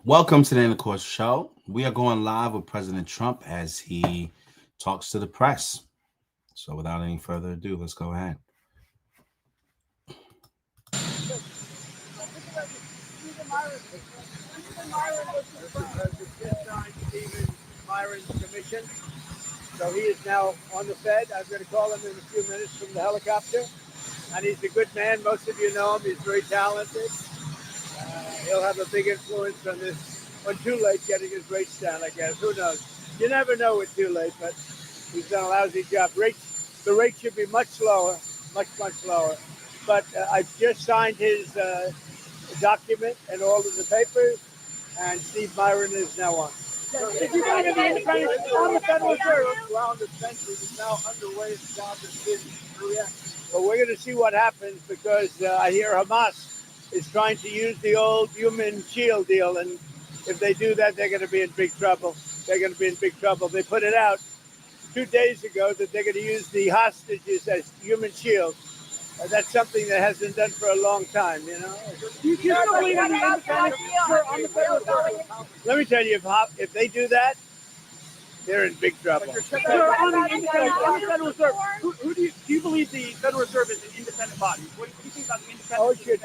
Welcome to the End of Course Show. We are going live with President Trump as he talks to the press. So, without any further ado, let's go ahead. Stephen Myron's commission. So he is now on the Fed. I'm going to call him in a few minutes from the helicopter. And he's a good man. Most of you know him. He's very talented. He'll have a big influence on this, on Too Late getting his rates down, I guess. Who knows? You never know with Too Late, but he's done a lousy job. The rate should be much lower, much lower. But I just signed his document and all of the papers, and Steve Myron is now on. If you believe in the independence on the Federal Reserve, around the century is now underway in Gaza City, Korea. Well, we're going to see what happens because I hear Hamas is trying to use the old human shield deal, and if they do that, they're going to be in big trouble. They're going to be in big trouble. They put it out 2 days ago that they're going to use the hostages as human shields. That's something that hasn't done for a long time, you know. Do you believe in the independence on the Federal Reserve? Let me tell you, if they do that, they're in big trouble. Sir, on the Federal Reserve, who do you believe the Federal Reserve is an independent body? What do you think about the independence? Oh, it should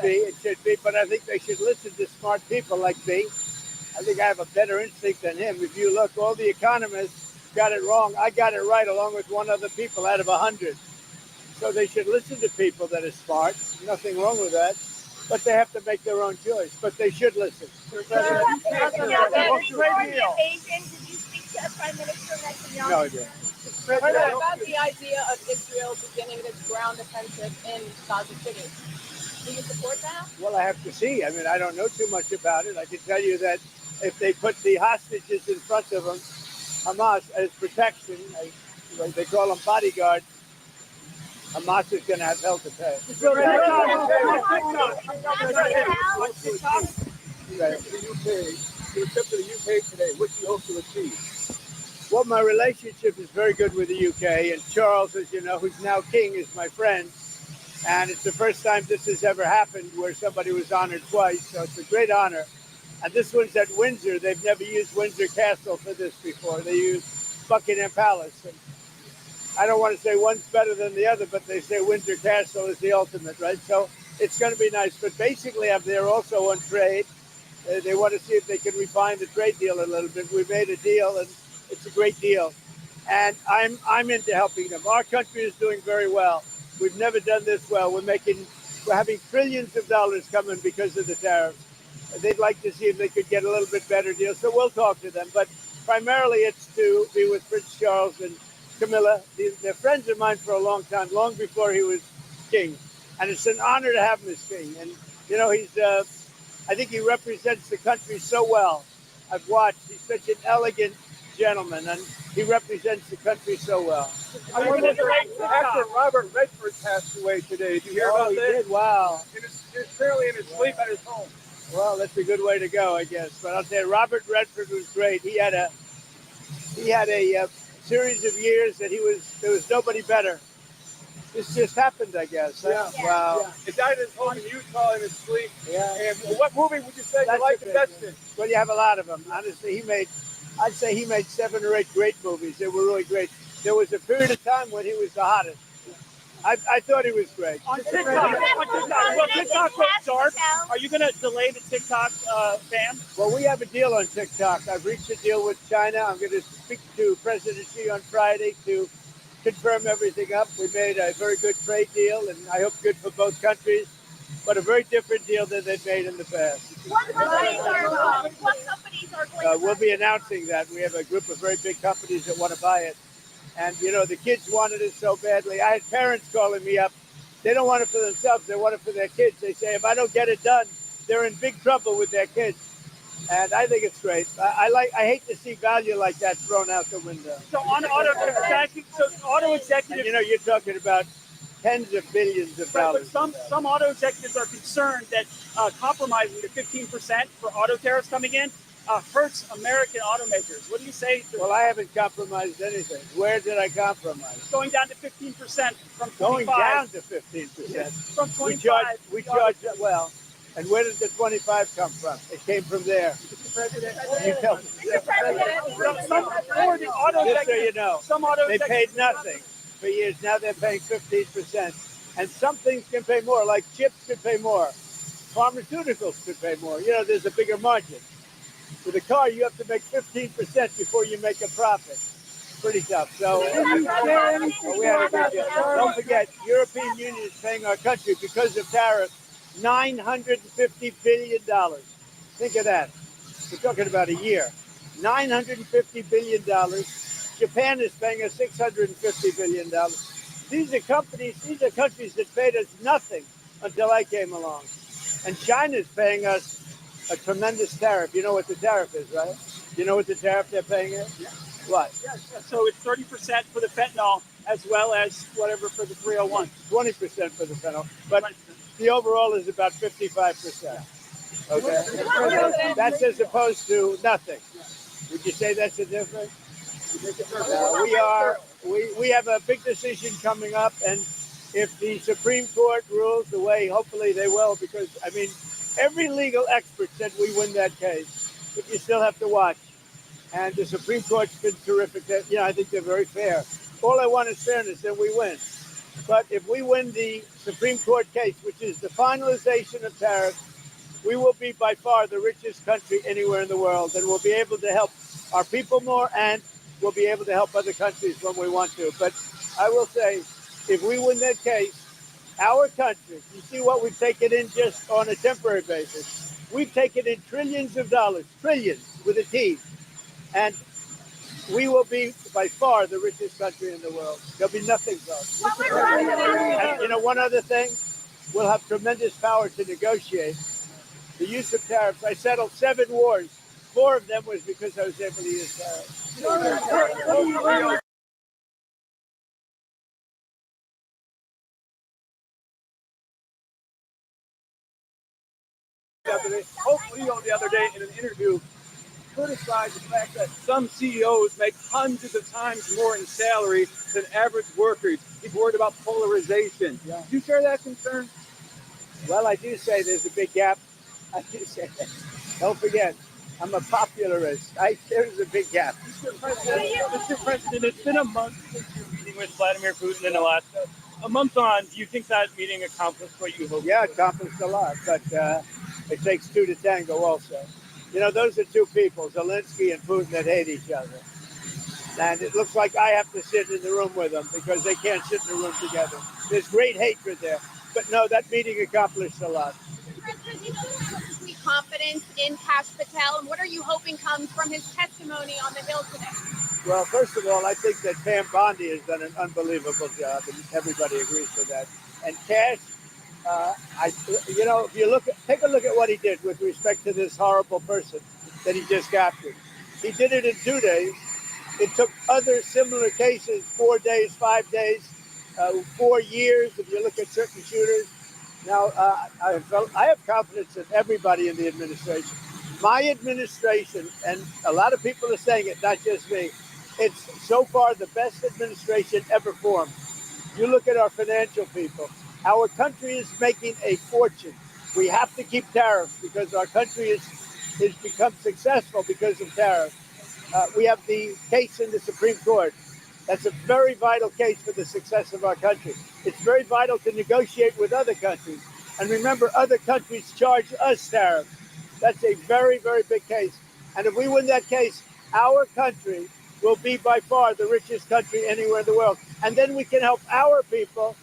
be, but I think they should listen to smart people like me. I think I have a better instinct than him. If you look, all the economists got it wrong. I got it right along with one other people out of 100. So they should listen to people that are smart. Nothing wrong with that. But they have to make their own choice. But they should listen. Prime Minister Netanyahu. No idea. What about the idea of Israel beginning its ground offensive in Gaza City? Do you support that? Well, I have to see. I mean, I don't know too much about it. I can tell you that if they put the hostages in front of them, Hamas as protection, they call them bodyguards, Hamas is going to have hell to pay. The trip to the UK today, what do you hope to achieve? Well, my relationship is very good with the UK, and Charles, as you know, who's now king, is my friend. And it's the first time this has ever happened where somebody was honored twice, so it's a great honor. And this one's at Windsor. They've never used Windsor Castle for this before. They used Buckingham Palace. And I don't want to say one's better than the other, but they say Windsor Castle is the ultimate, right? So it's going to be nice. But basically, I'm there also on trade. They want to see if they can refine the trade deal a little bit. We made a deal, and it's a great deal. And I'm into helping them. Our country is doing very well. We've never done this well. We're having trillions of dollars coming because of the tariffs. They'd like to see if they could get a little bit better deal. So we'll talk to them. But primarily it's to be with Prince Charles and Camilla. They're friends of mine for a long time, long before he was king. And it's an honor to have him as king. And, you know, I think he represents the country so well. I've watched. He's such an elegant gentleman, and he represents the country so well. After Robert Redford passed away today, did you hear about he that? did? Wow. Apparently in his sleep at his home. Well, that's a good way to go, I guess. But I'll say Robert Redford was great. He had a series of years that there was nobody better. This just happened, I guess. Yeah. Wow. Yeah. He died at his home in Utah in his sleep. Yeah. And what movie would you say you liked the best in? Well, you have a lot of them. Honestly, I'd say he made 7 or 8 great movies. They were really great. There was a period of time when he was the hottest. I thought he was great. On TikTok, well, TikTok went dark. Are you going to delay the TikTok ban? Well, we have a deal on TikTok. I've reached a deal with China. I'm going to speak to President Xi on Friday to confirm everything up. We made a very good trade deal, and I hope good for both countries, but a very different deal than they've made in the past. What companies are going to We'll be announcing that. We have a group of very big companies that want to buy it. And, you know, the kids wanted it so badly. I had parents calling me up. They don't want it for themselves. They want it for their kids. They say, if I don't get it done, they're in big trouble with their kids. And I think it's great. I hate to see value like that thrown out the window. So on auto executives, and, you know, you're talking about tens of billions of dollars. But some auto executives are concerned that compromising the 15% for auto tariffs coming in hurts American automakers. What do you say? Well, I haven't compromised anything. Where did I compromise? Going down to 15% from 25%. Going down to 15%. From 25%. We charge well. And where did the 25 come from? It came from there. President. You tell me. Some for the auto Just so sector, you know, some auto they sector- paid nothing for years. Now they're paying 15%. And some things can pay more, like chips could pay more. Pharmaceuticals could pay more. You know, there's a bigger margin. With a car, you have to make 15% before you make a profit. Pretty tough. So well, we had a good deal. Don't forget, European Union is paying our country because of tariffs $950 billion. Think of that. We're talking about a year. $950 billion. Japan is paying us $650 billion. These are countries that paid us nothing until I came along. And China's paying us a tremendous tariff. You know what the tariff is, right? You know what the tariff they're paying us? Yeah. What? Yes. So it's 30% for the fentanyl as well as whatever for the 301. 20% for the fentanyl. But the overall is about 55%. Okay? That's as opposed to nothing. Would you say that's a difference? We have a big decision coming up, and if the Supreme Court rules the way hopefully they will, because I mean every legal expert said we win that case, but you still have to watch. And the Supreme Court's been terrific. I think they're very fair. All I want is fairness, and we win. But if we win the Supreme Court case, which is the finalization of tariffs, we will be by far the richest country anywhere in the world, and we'll be able to help our people more, and we'll be able to help other countries when we want to. But I will say, if we win that case, our country, you see what we've taken in just on a temporary basis. We've taken in trillions of dollars, trillions with a T, and we will be by far the richest country in the world. There'll be nothing close. And one other thing, we'll have tremendous power to negotiate. The use of tariffs. I settled 7 wars. 4 of them was because I was able to use tariffs. Hope Leo the other day in an interview criticized the fact that some CEOs make hundreds of times more in salary than average workers. He's worried about polarization. Yeah. Do you share that concern? Well, I do say there's a big gap. I do say that. Don't forget, I'm a popularist. There's a big gap. Mr. President, it's been a month since your meeting with Vladimir Putin in Alaska. A month on, do you think that meeting accomplished what you hoped? Yeah, accomplished a lot, but it takes 2 to tango also. Those are 2 people, Zelensky and Putin, that hate each other. And it looks like I have to sit in the room with them because they can't sit in the room together. There's great hatred there. But no, that meeting accomplished a lot. President, you have complete confidence in Kash Patel, and what are you hoping comes from his testimony on the Hill today? Well, first of all, I think that Pam Bondi has done an unbelievable job, and everybody agrees with that. And Kash, if you take a look at what he did with respect to this horrible person that he just captured. He did it in 2 days. It took other similar cases 4 days, 5 days, 4 years. If you look at certain shooters. Now, I have confidence in everybody in the administration. My administration, and a lot of people are saying it, not just me, it's so far the best administration ever formed. You look at our financial people. Our country is making a fortune. We have to keep tariffs because our country has become successful because of tariffs. We have the case in the Supreme Court. That's a very vital case for the success of our country. It's very vital to negotiate with other countries. And remember, other countries charge us tariffs. That's a very, very big case. And if we win that case, our country will be by far the richest country anywhere in the world. And then we can help our people.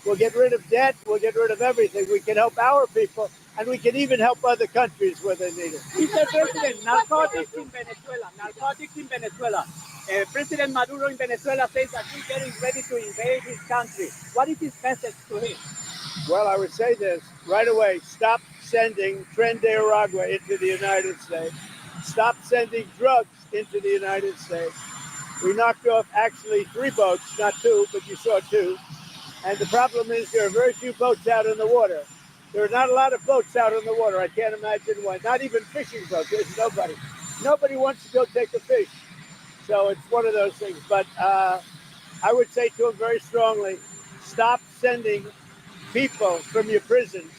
We'll get rid of debt. We'll get rid of everything. We can help our people. And we can even help other countries where they need it. Mr. President, narcotics in Venezuela. President Maduro in Venezuela says that he's getting ready to invade his country. What is his message to him? Well, I would say this right away. Stop sending Tren de Aragua into the United States. Stop sending drugs into the United States. We knocked off actually 3 boats, not 2, but you saw 2. And the problem is there are very few boats out in the water. There are not a lot of boats out in the water. I can't imagine why. Not even fishing boats. There's nobody. Nobody wants to go take a fish. So it's one of those things. But I would say to him very strongly, stop sending people from your prisons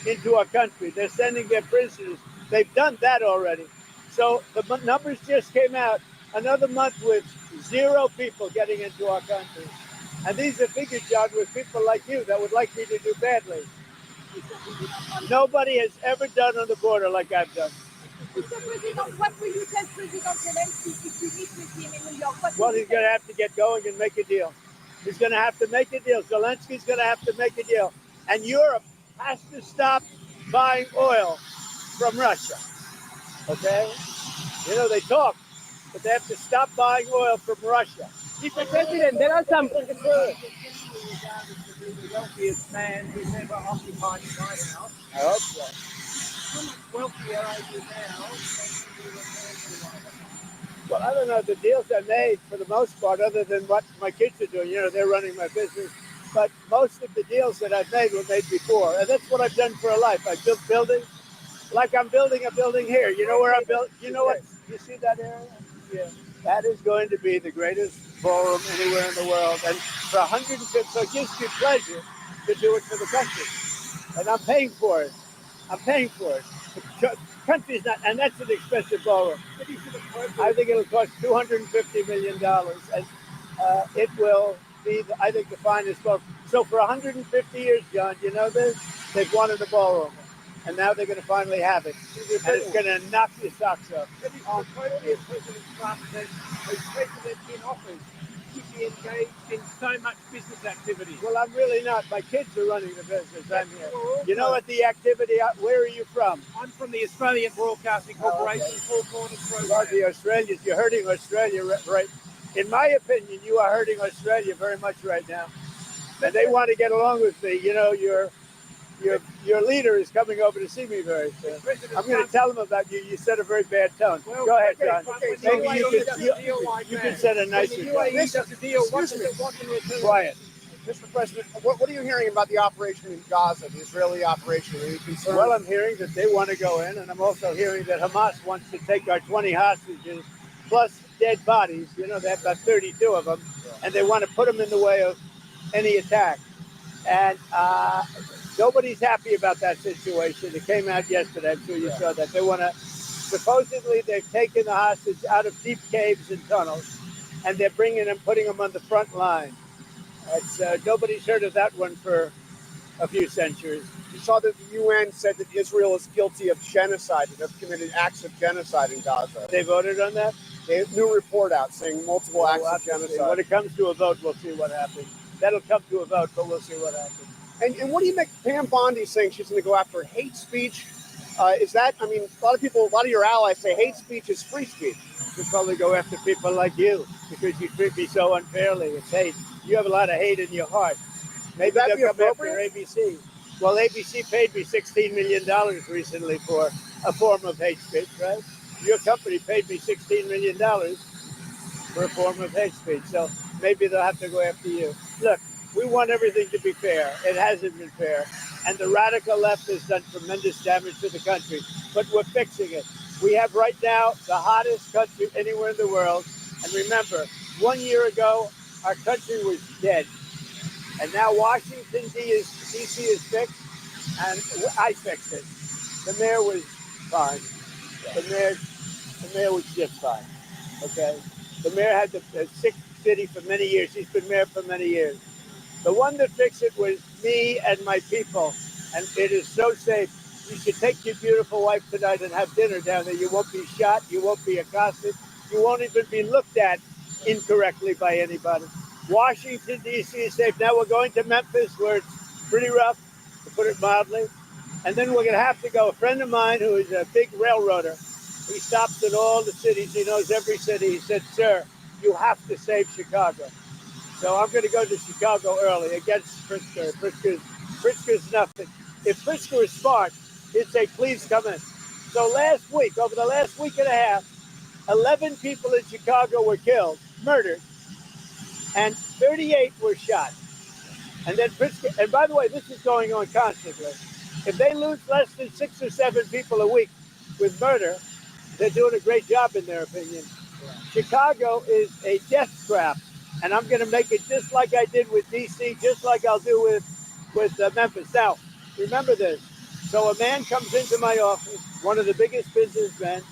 into our country. They're sending their prisoners. They've done that already. So the numbers just came out. Another month with 0 people getting into our country. And these are figures, John, with people like you that would like me to do badly. Nobody has ever done on the border like I've done. Mr. President, what will you tell President Zelensky if you meet with him in New York? What will Well, you he's going to have to get going and make a deal. He's going to have to make a deal. Zelensky's going to have to make a deal. And Europe has to stop buying oil from Russia. Okay? You know, they talk, but they have to stop buying oil from Russia. Mr. President, there are some. The wealthiest man who's ever occupied the White House. I hope so. How much wealthier are you now than you were when you Well, I don't know the deals I made for the most part, other than what my kids are doing. You know, they're running my business. But most of the deals that I've made were made before. And that's what I've done for a life. I built buildings like I'm building a building here. You know where I'm built? You know what? You see that area? Yeah. That is going to be the greatest ballroom anywhere in the world. And for 150, so it gives me pleasure to do it for the country. And I'm paying for it. I'm paying for it. The country's not, and that's an expensive ballroom. I think it'll cost $250 million. And it will be, I think, the finest ballroom. So for 150 years, John, you know this? They've wanted a ballroom. And now they're going to finally have it. And it's going to knock your socks off. President Trump says, as president in office, should be engaged in so much business activity. Well, I'm really not. My kids are running the business. I'm here. You know what the activity, where are you from? I'm from the Australian Broadcasting Corporation, Four Corners Well, program. the Australians, you're hurting Australia, right? In my opinion, you are hurting Australia very much right now. And they want to get along with me. You know, your leader is coming over to see me very soon. I'm going to tell him about you. You set a very bad tone. Go ahead, John. Maybe you can set a nicer When the tone. UAE does a deal, what Excuse does it want in return? Quiet. Mr. President, what are you hearing about the operation in Gaza, the Israeli operation? Are you concerned? Well, I'm hearing that they want to go in, and I'm also hearing that Hamas wants to take our 20 hostages plus dead bodies. You know, they have about 32 of them, and they want to put them in the way of any attack. And nobody's happy about that situation. It came out yesterday. I'm sure you saw that. They want to, supposedly, they've taken the hostage out of deep caves and tunnels, and they're bringing them, putting them on the front line. It's, nobody's heard of that one for a few centuries. You saw that the UN said that Israel is guilty of genocide, that they've committed acts of genocide in Gaza. They voted on that? They have a new report out saying multiple acts We'll of have to see. genocide. When it comes to a vote, we'll see what happens. That'll come to a vote, but we'll see what happens. And what do you make Pam Bondi saying she's going to go after hate speech? Is that, I mean, a lot of your allies say hate speech is free speech. We'll probably go after people like you because you treat me so unfairly. It's hate. You have a lot of hate in your heart. Maybe Would that be they'll come after appropriate? ABC. Well, ABC paid me $16 million recently for a form of hate speech, right? Your company paid me $16 million for a form of hate speech. So maybe they'll have to go after you. Look, we want everything to be fair. It hasn't been fair. And the radical left has done tremendous damage to the country. But we're fixing it. We have right now the hottest country anywhere in the world. And remember, 1 year ago, our country was dead. And now Washington, D.C. is fixed, and I fixed it. The mayor was fine. The mayor was just fine. Okay? The mayor had the sick city for many years. He's been mayor for many years. The one that fixed it was me and my people. And it is so safe. You should take your beautiful wife tonight and have dinner down there. You won't be shot. You won't be accosted. You won't even be looked at incorrectly by anybody. Washington, D.C. is safe. Now we're going to Memphis, where it's pretty rough, to put it mildly. And then we're going to have to go. A friend of mine who is a big railroader, he stops in all the cities. He knows every city. He said, sir, you have to save Chicago. So I'm going to go to Chicago early against Pritzker. Pritzker's nothing. If Pritzker is smart, he'd say, please come in. So last week, over the last week and a half, 11 people in Chicago were killed, murdered, and 38 were shot. And then Pritzker, and by the way, this is going on constantly. If they lose less than 6 or 7 people a week with murder, they're doing a great job in their opinion. Chicago is a death trap. And I'm going to make it just like I did with D.C., just like I'll do with Memphis. Now, remember this. So a man comes into my office, one of the biggest businessmen,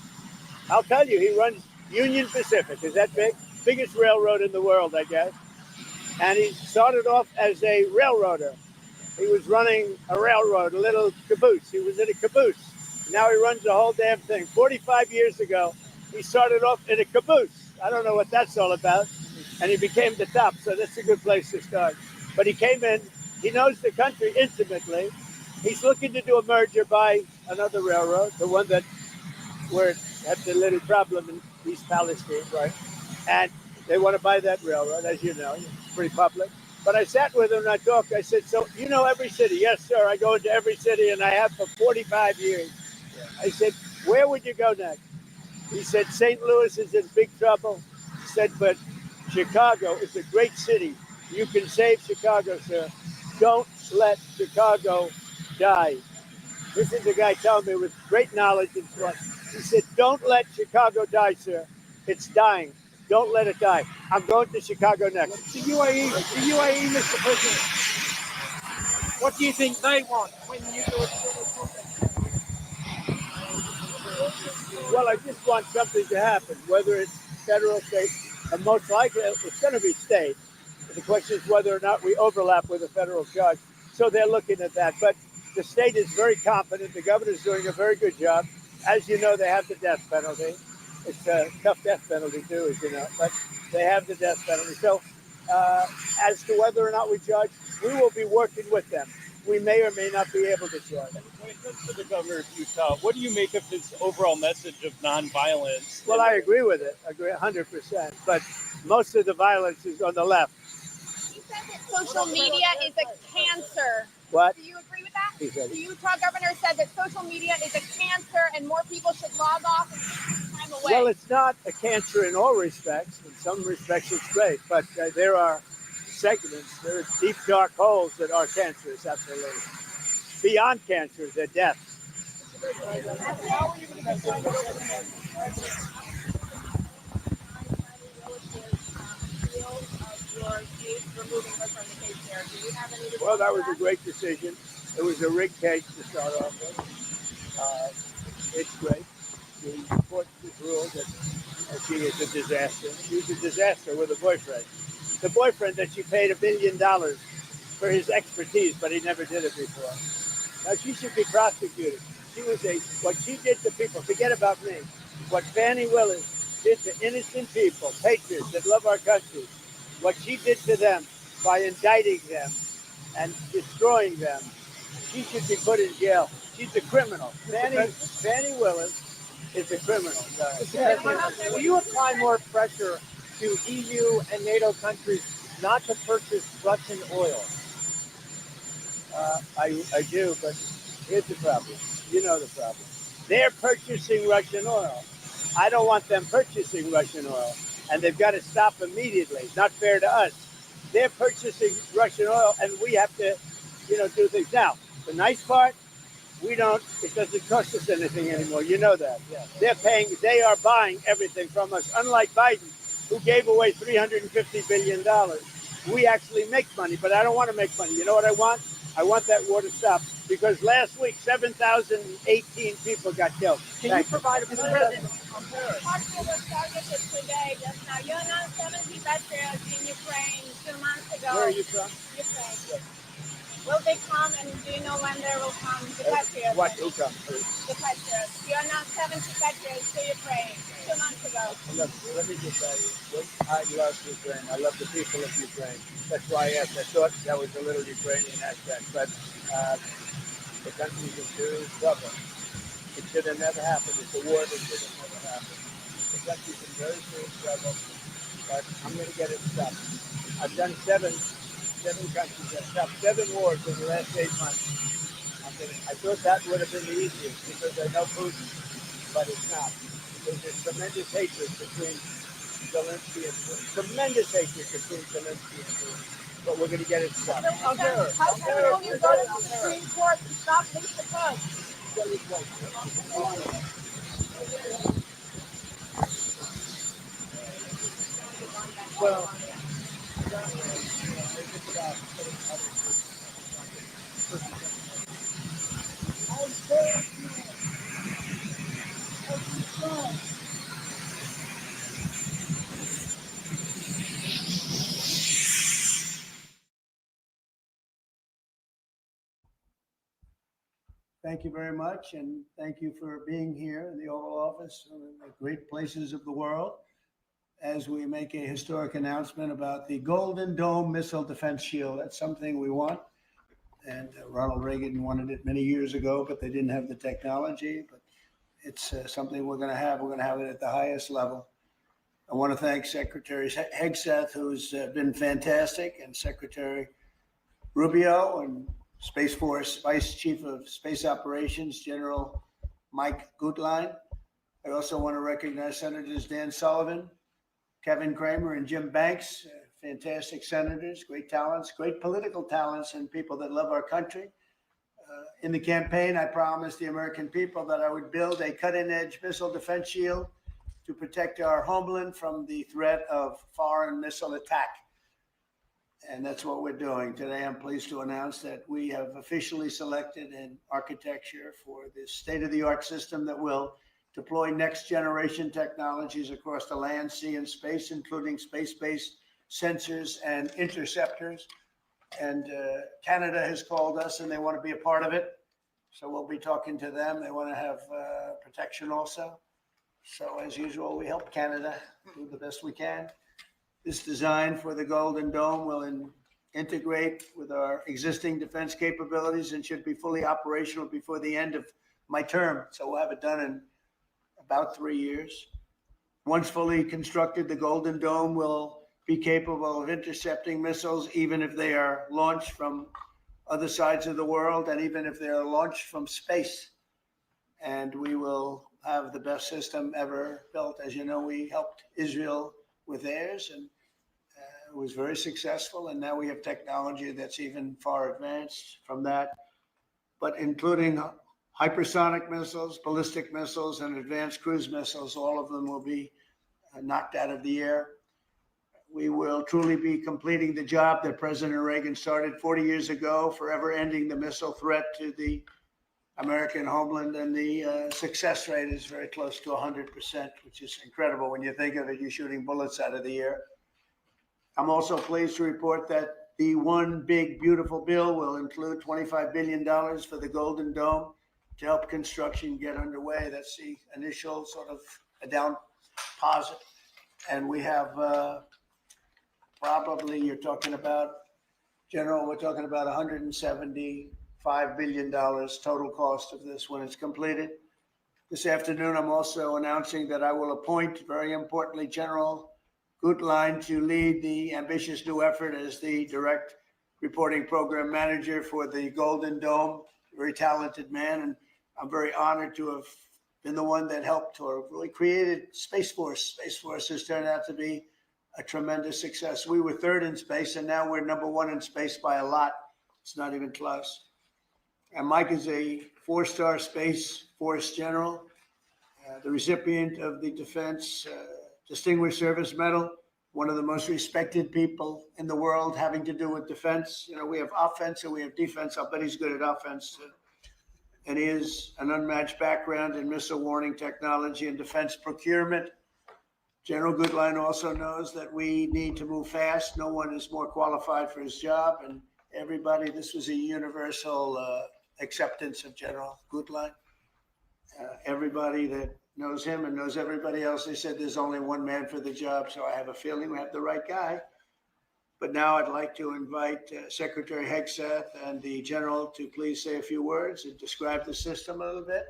I'll tell you, he runs Union Pacific. Is that big? Biggest railroad in the world, I guess. And he started off as a railroader. He was running a railroad, a little caboose. He was in a caboose. Now he runs the whole damn thing. 45 years ago, he started off in a caboose. I don't know what that's all about. And he became the top, so that's a good place to start. But he came in, he knows the country intimately. He's looking to do a merger by another railroad, the one that where it had the little problem in East Palestine, right? And they want to buy that railroad, as you know, it's pretty public. But I sat with him and I talked. I said, "So you know every city?" "Yes, sir. I go into every city, and I have for 45 years." I said, "Where would you go next?" He said, "St. Louis is in big trouble." He said, "But Chicago is a great city. You can save Chicago, sir. Don't let Chicago die." This is a guy telling me with great knowledge and trust. He said, "Don't let Chicago die, sir. It's dying. Don't let it die." I'm going to Chicago next. The UAE, Mr. President. What do you think they want when you do it? Well, I just want something to happen, whether it's federal, state, and most likely it's going to be state. The question is whether or not we overlap with a federal judge. So they're looking at that. But the state is very confident. The governor's doing a very good job. As you know, they have the death penalty. It's a tough death penalty, too, as you know. But they have the death penalty. So as to whether or not we judge, we will be working with them. We may or may not be able to judge. When it comes to the governor of Utah, what do you make of his overall message of nonviolence? Well, I agree with it. I agree 100%. But most of the violence is on the left. He said that social media is a cancer. What? Do you agree with that? He said The Utah governor said that social media is a cancer and more people should log off and take time away. Well, it's not a cancer in all respects. In some respects, it's great. But there are segments, there are deep, dark holes that are cancerous, absolutely. Beyond cancer, they're death. Well, that was a great decision. It was a rigged case to start off with. It's great. The court just ruled that she is a disaster. She's a disaster with a boyfriend. The boyfriend that she paid $1 billion for his expertise, but he never did it before. Now she should be prosecuted. She was what she did to people. Forget about me. What Fannie Willis did to innocent people, patriots that love our country. What she did to them by indicting them and destroying them. She should be put in jail. She's a criminal. Fannie Willis is a criminal. Will you apply more pressure to EU and NATO countries not to purchase Russian oil? I do, but here's the problem. You know the problem. They're purchasing Russian oil. I don't want them purchasing Russian oil, and they've got to stop immediately. It's not fair to us. They're purchasing Russian oil, and we have to, do things. Now, the nice part, it doesn't cost us anything anymore. You know that. Yeah. They are buying everything from us, unlike Biden, who gave away $350 billion. We actually make money, but I don't want to make money. You know what I want? I want that war to stop, because last week, 7,018 people got killed. Can you provide a president? Moscow was targeted today. Just now, you announced 70 patriots in Ukraine 2 months ago. Where are you from? Ukraine. Will they come, and do you know when they will come? The patriots. What? Who comes? The patriots. You announced 70 patriots to Ukraine 2 months ago. Look, let me just tell you, I love Ukraine. I love the people of Ukraine. That's why I asked. I thought that was a little Ukrainian aspect, but the country's in serious trouble. It should have never happened. It's a war that should have never happened. The country's in very serious trouble, but I'm going to get it stopped. I've done seven countries. I've stopped 7 wars in the last 8 months. I thought that would have been the easiest because I know Putin, but it's not. Because there's tremendous hatred between Zelensky and Putin. Tremendous hatred between Zelensky and Putin. But we're going to get it stopped. How will you go to the Supreme Court to stop Lisa Cook? Well, Thank you very much, and thank you for being here in the Oval Office, one of the great places of the world, as we make a historic announcement about the Golden Dome Missile Defense Shield. That's something we want, and Ronald Reagan wanted it many years ago, but they didn't have the technology. But it's something we're going to have. We're going to have it at the highest level. I want to thank Secretary Hegseth, who's been fantastic, and Secretary Rubio, and Space Force Vice Chief of Space Operations, General Mike Gutlein. I also want to recognize Senators Dan Sullivan, Kevin Kramer, and Jim Banks, fantastic senators, great talents, great political talents, and people that love our country. In the campaign, I promised the American people that I would build a cutting-edge missile defense shield to protect our homeland from the threat of foreign missile attack. And that's what we're doing. Today, I'm pleased to announce that we have officially selected an architecture for this state-of-the-art system that will deploy next-generation technologies across the land, sea, and space, including space-based sensors and interceptors. And Canada has called us, and they want to be a part of it. So we'll be talking to them. They want to have protection also. So as usual, we help Canada do the best we can. This design for the Golden Dome will integrate with our existing defense capabilities and should be fully operational before the end of my term. So we'll have it done in about 3 years. Once fully constructed, the Golden Dome will be capable of intercepting missiles, even if they are launched from other sides of the world and even if they are launched from space. And we will have the best system ever built. As you know, we helped Israel with theirs, and it was very successful. And now we have technology that's even far advanced from that, but including hypersonic missiles, ballistic missiles, and advanced cruise missiles. All of them will be knocked out of the air. We will truly be completing the job that President Reagan started 40 years ago, forever ending the missile threat to the American homeland. And the success rate is very close to 100%, which is incredible when you think of it. You're shooting bullets out of the air. I'm also pleased to report that the One Big Beautiful Bill will include $25 billion for the Golden Dome to help construction get underway. That's the initial sort of a down deposit. And we have probably, you're talking about, General, we're talking about $175 billion total cost of this when it's completed. This afternoon, I'm also announcing that I will appoint, very importantly, General Gutlein to lead the ambitious new effort as the direct reporting program manager for the Golden Dome. Very talented man, and I'm very honored to have been the one that helped or really created Space Force. Space Force has turned out to be a tremendous success. We were third in space, and now we're number one in space by a lot. It's not even close. And Mike is a four-star Space Force general, the recipient of the Defense Distinguished Service Medal, one of the most respected people in the world having to do with defense. You know, we have offense and we have defense. I'll bet he's good at offense. And he has an unmatched background in missile warning technology and defense procurement. General Gutlein also knows that we need to move fast. No one is more qualified for his job. And everybody, this was a universal acceptance of General Gutlein. Everybody that knows him and knows everybody else, they said there's only one man for the job. So I have a feeling we have the right guy. But now I'd like to invite Secretary Hegseth and the General to please say a few words and describe the system a little bit.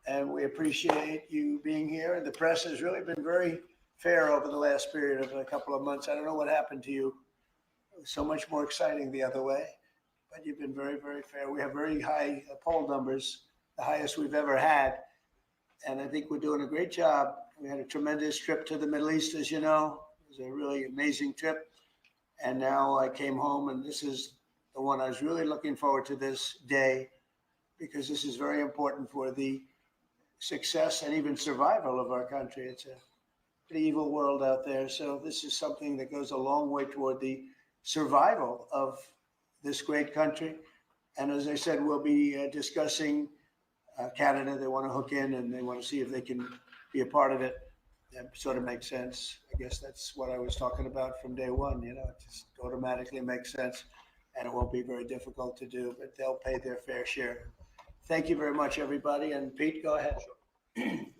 And we appreciate you being here. And the press has really been very fair over the last period of a couple of months. I don't know what happened to you. It was so much more exciting the other way. But you've been very, very fair. We have very high poll numbers, the highest we've ever had. And I think we're doing a great job. We had a tremendous trip to the Middle East, as you know. It was a really amazing trip. And now I came home, and this is the one I was really looking forward to this day, because this is very important for the success and even survival of our country. It's a pretty evil world out there. So this is something that goes a long way toward the survival of this great country. And as I said, we'll be discussing Canada. They want to hook in, and they want to see if they can be a part of it. That sort of makes sense. I guess that's what I was talking about from day one. You know, it just automatically makes sense, and it won't be very difficult to do, but they'll pay their fair share. Thank you very much, everybody. And Pete, go ahead.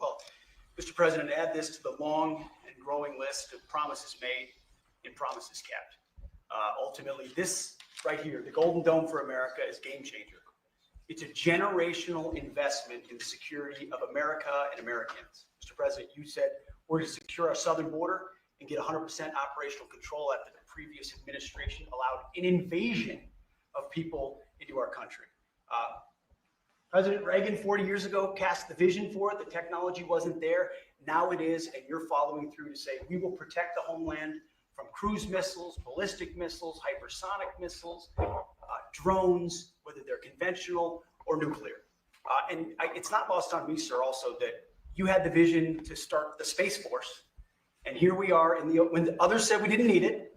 Well, Mr. President, add this to the long and growing list of promises made and promises kept. Ultimately, this right here, the Golden Dome for America, is game changer. It's a generational investment in the security of America and Americans. Mr. President, you said we're to secure our southern border and get 100% operational control after the previous administration allowed an invasion of people into our country. President Reagan 40 years ago cast the vision for it. The technology wasn't there. Now it is, and you're following through to say we will protect the homeland from cruise missiles, ballistic missiles, hypersonic missiles, drones, whether they're conventional or nuclear. It's not lost on me, sir, also that you had the vision to start the Space Force. And here we are when the others said we didn't need it.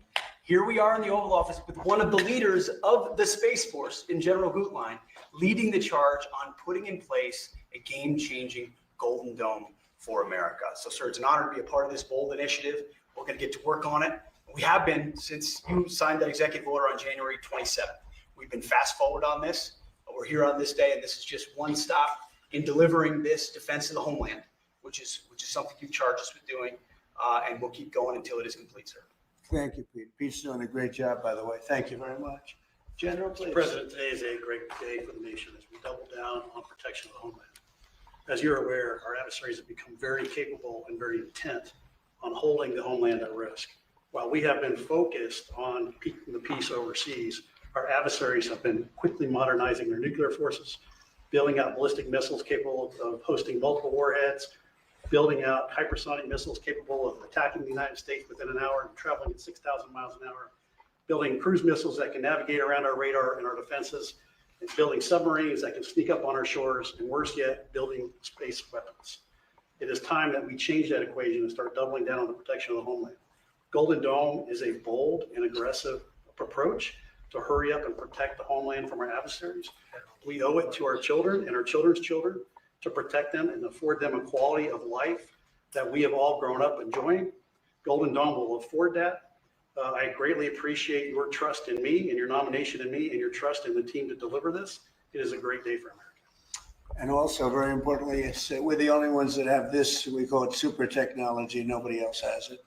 Here we are in the Oval Office with one of the leaders of the Space Force in General Gutlein, leading the charge on putting in place a game-changing Golden Dome for America. So, sir, it's an honor to be a part of this bold initiative. We're going to get to work on it. We have been since you signed that executive order on January 27th. We've been fast forward on this. We're here on this day, and this is just one stop in delivering this defense of the homeland, which is something you charged us with doing, and we'll keep going until it is complete, sir. Thank you, Pete. Pete's doing a great job, by the way. Thank you very much. General, please. Mr. President, today is a great day for the nation as we double down on protection of the homeland. As you're aware, our adversaries have become very capable and very intent on holding the homeland at risk. While we have been focused on keeping the peace overseas, our adversaries have been quickly modernizing their nuclear forces, building out ballistic missiles capable of hosting multiple warheads, building out hypersonic missiles capable of attacking the United States within an hour and traveling at 6,000 miles an hour, building cruise missiles that can navigate around our radar and our defenses, and building submarines that can sneak up on our shores, and worse yet, building space weapons. It is time that we change that equation and start doubling down on the protection of the homeland. Golden Dome is a bold and aggressive approach to hurry up and protect the homeland from our adversaries. We owe it to our children and our children's children to protect them and afford them a quality of life that we have all grown up enjoying. Golden Dome will afford that. I greatly appreciate your trust in me and your nomination in me and your trust in the team to deliver this. It is a great day for America. And also, very importantly, it's, we're the only ones that have this, we call it super technology. Nobody else has it.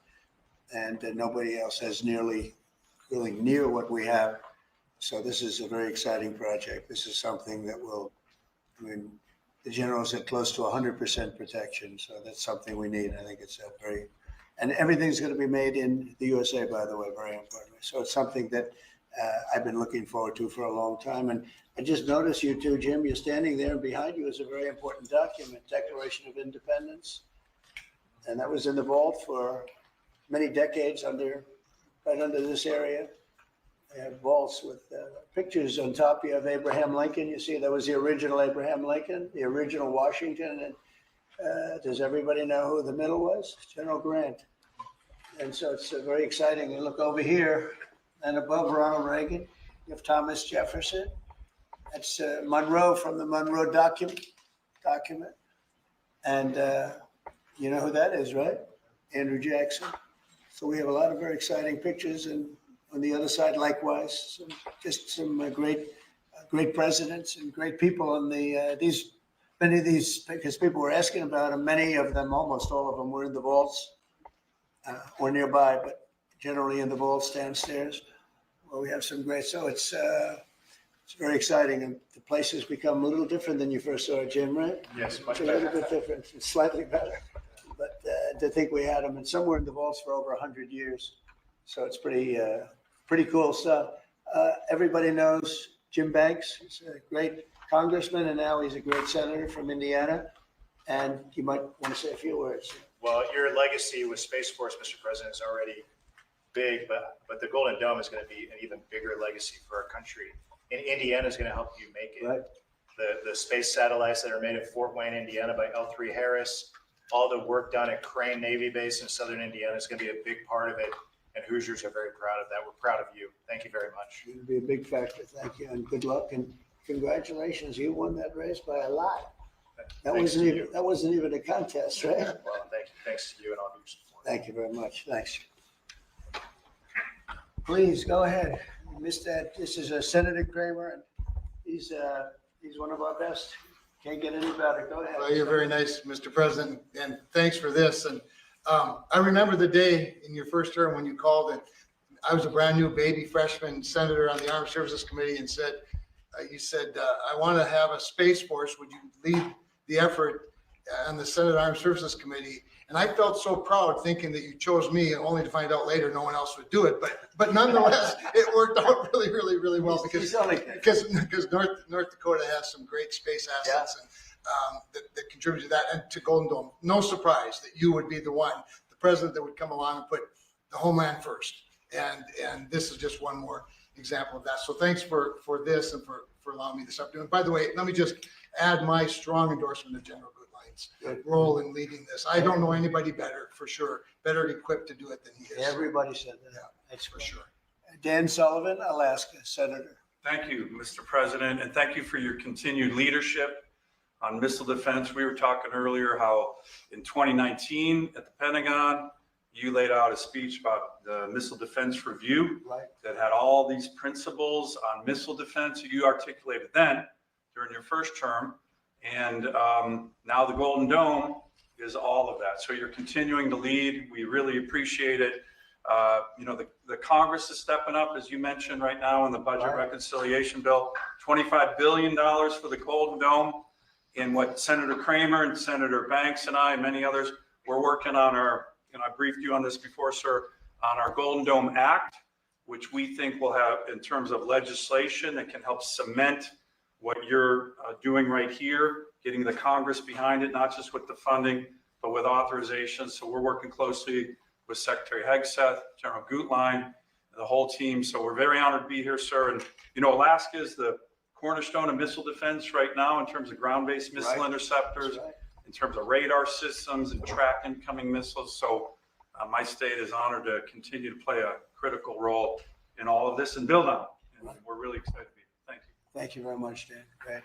And nobody else has really near what we have. So this is a very exciting project. This is something that will, the general said close to 100% protection. So that's something we need. I think it's a very, and everything's going to be made in the USA, by the way, very importantly. So it's something that I've been looking forward to for a long time. And I just noticed you too, Jim, you're standing there, and behind you is a very important document, Declaration of Independence. And that was in the vault for many decades right under this area. They have vaults with pictures on top. You have Abraham Lincoln. You see, that was the original Abraham Lincoln, the original Washington. And does everybody know who the middle was? General Grant. And so it's very exciting. You look over here, and above Ronald Reagan, you have Thomas Jefferson. That's Monroe from the Monroe document. And you know who that is, right? Andrew Jackson. So we have a lot of very exciting pictures, and on the other side, likewise, some great presidents and great people. And many of these, because people were asking about them, many of them, almost all of them, were in the vaults or nearby, but generally in the vaults downstairs, where we have some great. So it's very exciting, and the place has become a little different than you first saw it, Jim, right? Yes, much It's a little bit different, it's slightly better. But to think we had them, and somewhere in the vaults for over 100 years. So it's pretty cool stuff. Everybody knows Jim Banks. He's a great congressman, and now he's a great senator from Indiana. And you might want to say a few words. Well, your legacy with Space Force, Mr. President, is already big, but the Golden Dome is going to be an even bigger legacy for our country. And Indiana is going to help you make it. Right. The space satellites that are made at Fort Wayne, Indiana by L3 Harris, all the work done at Crane Navy Base in Southern Indiana is going to be a big part of it. And Hoosiers are very proud of that. We're proud of you. Thank you very much. It'll be a big factor. Thank you, and good luck, and congratulations. You won that race by a lot. That wasn't even a contest, right? Well, thank you. Thanks to you and all of your support. Thank you very much. Thanks. Please go ahead. This is Senator Kramer, and he's one of our best. Can't get any better. Go ahead. Well, you're very nice, Mr. President, and thanks for this. And I remember the day in your first term when you called it. I was a brand new baby freshman senator on the Armed Services Committee and said, you said, I want to have a Space Force. Would you lead the effort on the Senate Armed Services Committee? And I felt so proud thinking that you chose me, only to find out later no one else would do it. But nonetheless, it worked out really, really, really well because North Dakota has some great space assets and that contribute to that and to Golden Dome. No surprise that you would be the president that would come along and put the homeland first. And this is just one more example of that. So thanks for this and for allowing me this opportunity. By the way, let me just add my strong endorsement of General Goodline's role in leading this. I don't know anybody better, for sure, better equipped to do it than he is. Everybody said that. Yeah, That's for sure. Dan Sullivan, Alaska, Senator. Thank you, Mr. President, and thank you for your continued leadership on missile defense. We were talking earlier how in 2019 at the Pentagon, you laid out a speech about the Missile Defense Review that had all these principles on missile defense you articulated then during your first term. And now the Golden Dome is all of that. So you're continuing to lead. We really appreciate it. You know, the Congress is stepping up, as you mentioned right now in the budget reconciliation bill, $25 billion for the Golden Dome. And what Senator Kramer and Senator Banks and I and many others, we're working on our, I briefed you on this before, sir, on our Golden Dome Act, which we think will have, in terms of legislation that can help cement what you're doing right here, getting the Congress behind it, not just with the funding, but with authorization. So we're working closely with Secretary Hegseth, General Gutlein, the whole team. So we're very honored to be here, sir. And, Alaska is the cornerstone of missile defense right now in terms of ground-based missile interceptors, in terms of radar systems and track incoming missiles. So my state is honored to continue to play a critical role in all of this and build on it. And we're really excited to be here. Thank you. Thank you very much, Dan. Great.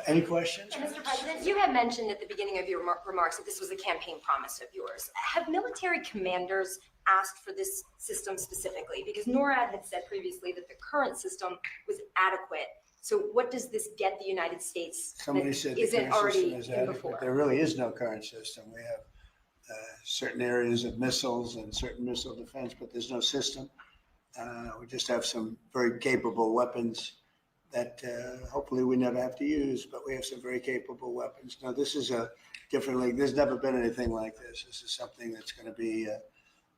Any questions? Mr. President, you had mentioned at the beginning of your remarks that this was a campaign promise of yours. Have military commanders asked for this system specifically? Because NORAD had said previously that the current system was adequate. So what does this get the United States Somebody said the isn't current already system is in adequate. before? There really is no current system. We have certain areas of missiles and certain missile defense, but there's no system. We just have some very capable weapons that hopefully we never have to use, but we have some very capable weapons. Now, this is a different league. There's never been anything like this. This is something that's going to be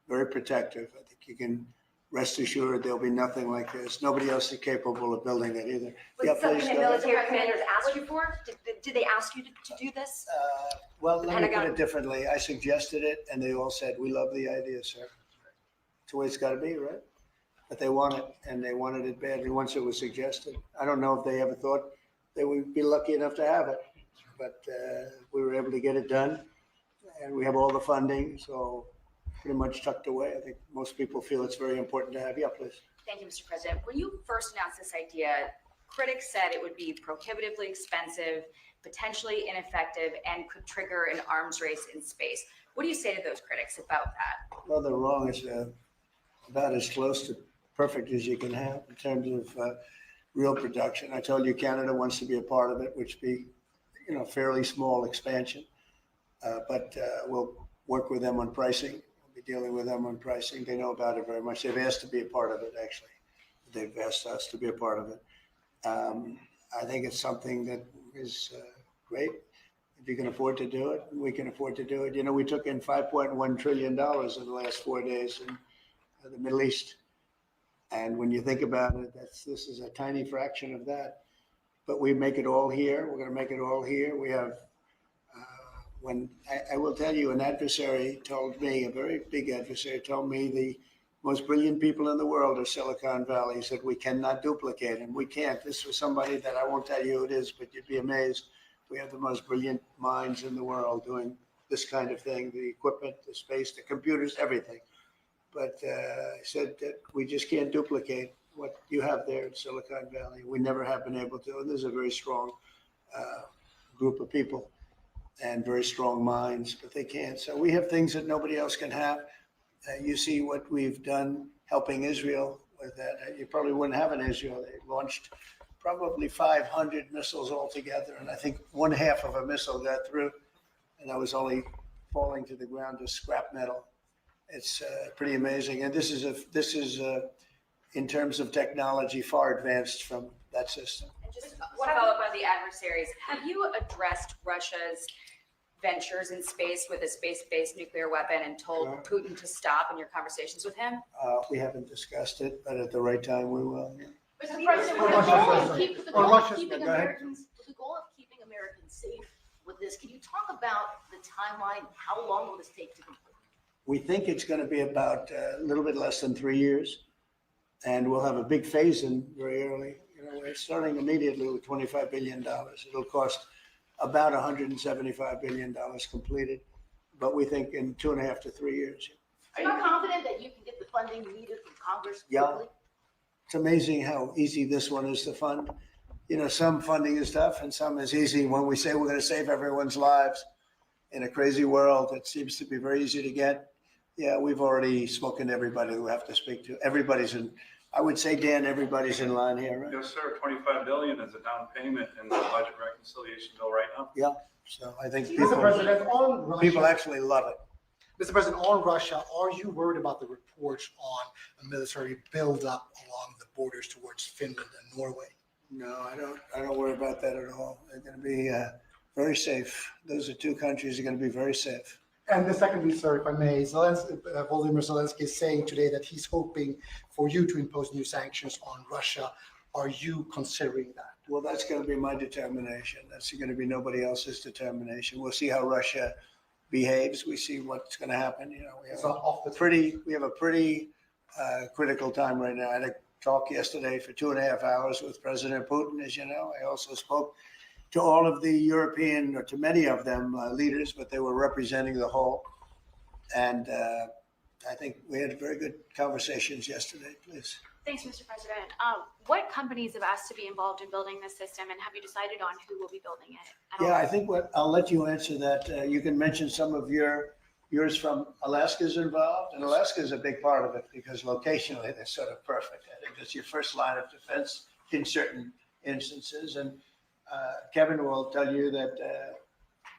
very protective. I think you can rest assured there'll be nothing like this. Nobody else is capable of building it either. Was something that military commanders asked you for? Did they ask you to do this? Well, let me put it differently. I suggested it, and they all said, "We love the idea, sir." It's the way it's got to be, right? But they want it, and they wanted it badly once it was suggested. I don't know if they ever thought they would be lucky enough to have it, but we were able to get it done, and we have all the funding, so pretty much tucked away. I think most people feel it's very important to have. Yeah, please. Thank you, Mr. President. When you first announced this idea, critics said it would be prohibitively expensive, potentially ineffective, and could trigger an arms race in space. What do you say to those critics about that? Well, they're wrong. It's about as close to perfect as you can have in terms of real production. I told you Canada wants to be a part of it, which be, fairly small expansion, but we'll work with them on pricing. We'll be dealing with them on pricing. They know about it very much. They've asked to be a part of it, actually. They've asked us to be a part of it. I think it's something that is great. If you can afford to do it, we can afford to do it. We took in $5.1 trillion in the last 4 days in the Middle East. And when you think about it, this is a tiny fraction of that. But we make it all here. We're going to make it all here. We have, I will tell you, an adversary told me, a very big adversary told me the most brilliant people in the world are Silicon Valley. He said, we cannot duplicate him. We can't. This was somebody that I won't tell you who it is, but you'd be amazed. We have the most brilliant minds in the world doing this kind of thing, the equipment, the space, the computers, everything. But I said that we just can't duplicate what you have there in Silicon Valley. We never have been able to. And there's a very strong group of people and very strong minds, but they can't. So we have things that nobody else can have. You see what we've done helping Israel with that. You probably wouldn't have an Israel. They launched probably 500 missiles altogether, and I think one half of a missile got through, and I was only falling to the ground as scrap metal. It's pretty amazing, and this is in terms of technology far advanced from that system. And just one follow-up on the adversaries. Have you addressed Russia's ventures in space with a space-based nuclear weapon and told Putin to stop in your conversations with him? We haven't discussed it, but at the right time we will. Yeah. Mr. President, with the goal of keeping Americans safe with this, can you talk about the timeline? How long will this take to complete? We think it's going to be about a little bit less than 3 years, and we'll have a big phase in very early. We're starting immediately with $25 billion. It'll cost about $175 billion completed, but we think in 2.5 to 3 years. Are you confident that you can get the funding needed from Congress Yeah. quickly? It's amazing how easy this one is to fund. Some funding is tough and some is easy. When we say we're going to save everyone's lives in a crazy world, it seems to be very easy to get. Yeah, we've already spoken to everybody we have to speak to. Everybody's in, I would say, Dan, everybody's in line here, right? Yes, sir. $25 billion is a down payment in the budget reconciliation bill right now. Yeah, so I think Mr. President, on Russia, people actually love it. Mr. President, on Russia, are you worried about the reports on a military buildup along the borders towards Finland and Norway? No, I don't worry about that at all. They're going to be very safe. Those are two countries that are going to be very safe. And the secondly, sir, if I may, Volodymyr Zelensky is saying today that he's hoping for you to impose new sanctions on Russia. Are you considering that? Well, that's going to be my determination. That's going to be nobody else's determination. We'll see how Russia behaves. We see what's going to happen. We have a pretty critical time right now. I had a talk yesterday for 2.5 hours with President Putin, as you know. I also spoke to all of the European, or to many of them, leaders, but they were representing the whole. And I think we had very good conversations yesterday. Please. Thanks, Mr. President. What companies have asked to be involved in building this system, and have you decided on who will be building it? Yeah, I think I'll let you answer that. You can mention some of yours from Alaska's involved, and Alaska is a big part of it because locationally they're sort of perfect. I think that's your first line of defense in certain instances. And Kevin will tell you that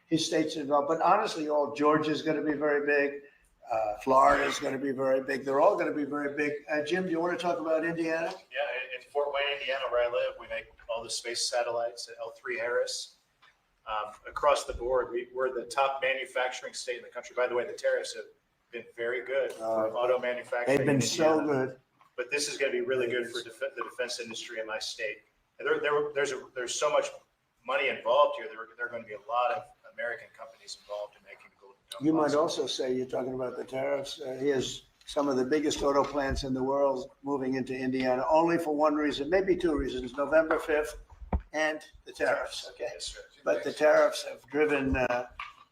his state's involved, but honestly, all Georgia's going to be very big. Florida is going to be very big. They're all going to be very big. Jim, do you want to talk about Indiana? Yeah, in Fort Wayne, Indiana, where I live, we make all the space satellites at L3 Harris. Across the board, we're the top manufacturing state in the country. By the way, the tariffs have been very good for auto manufacturing. They've been so good. But this is going to be really good for the defense industry in my state. And there's so much money involved here. There are going to be a lot of American companies involved in making the Golden Dome. You might also say, you're talking about the tariffs. He has some of the biggest auto plants in the world moving into Indiana, only for one reason, maybe two reasons, November 5th and the tariffs, okay? Yes, sir. But the tariffs have driven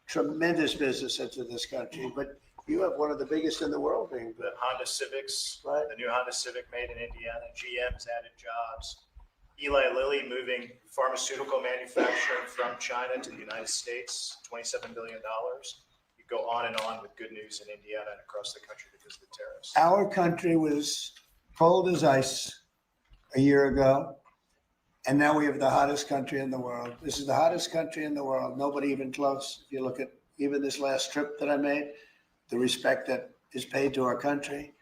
tremendous business into this country. But you have one of the biggest in the world being built. The Honda Civics, right? The new Honda Civic made in Indiana. GM's added jobs. Eli Lilly moving pharmaceutical manufacturing from China to the United States, $27 billion. You go on and on with good news in Indiana and across the country because of the tariffs. Our country was cold as ice a year ago, and now we have the hottest country in the world. This is the hottest country in the world. Nobody even close. If you look at even this last trip that I made, the respect that is paid to our country.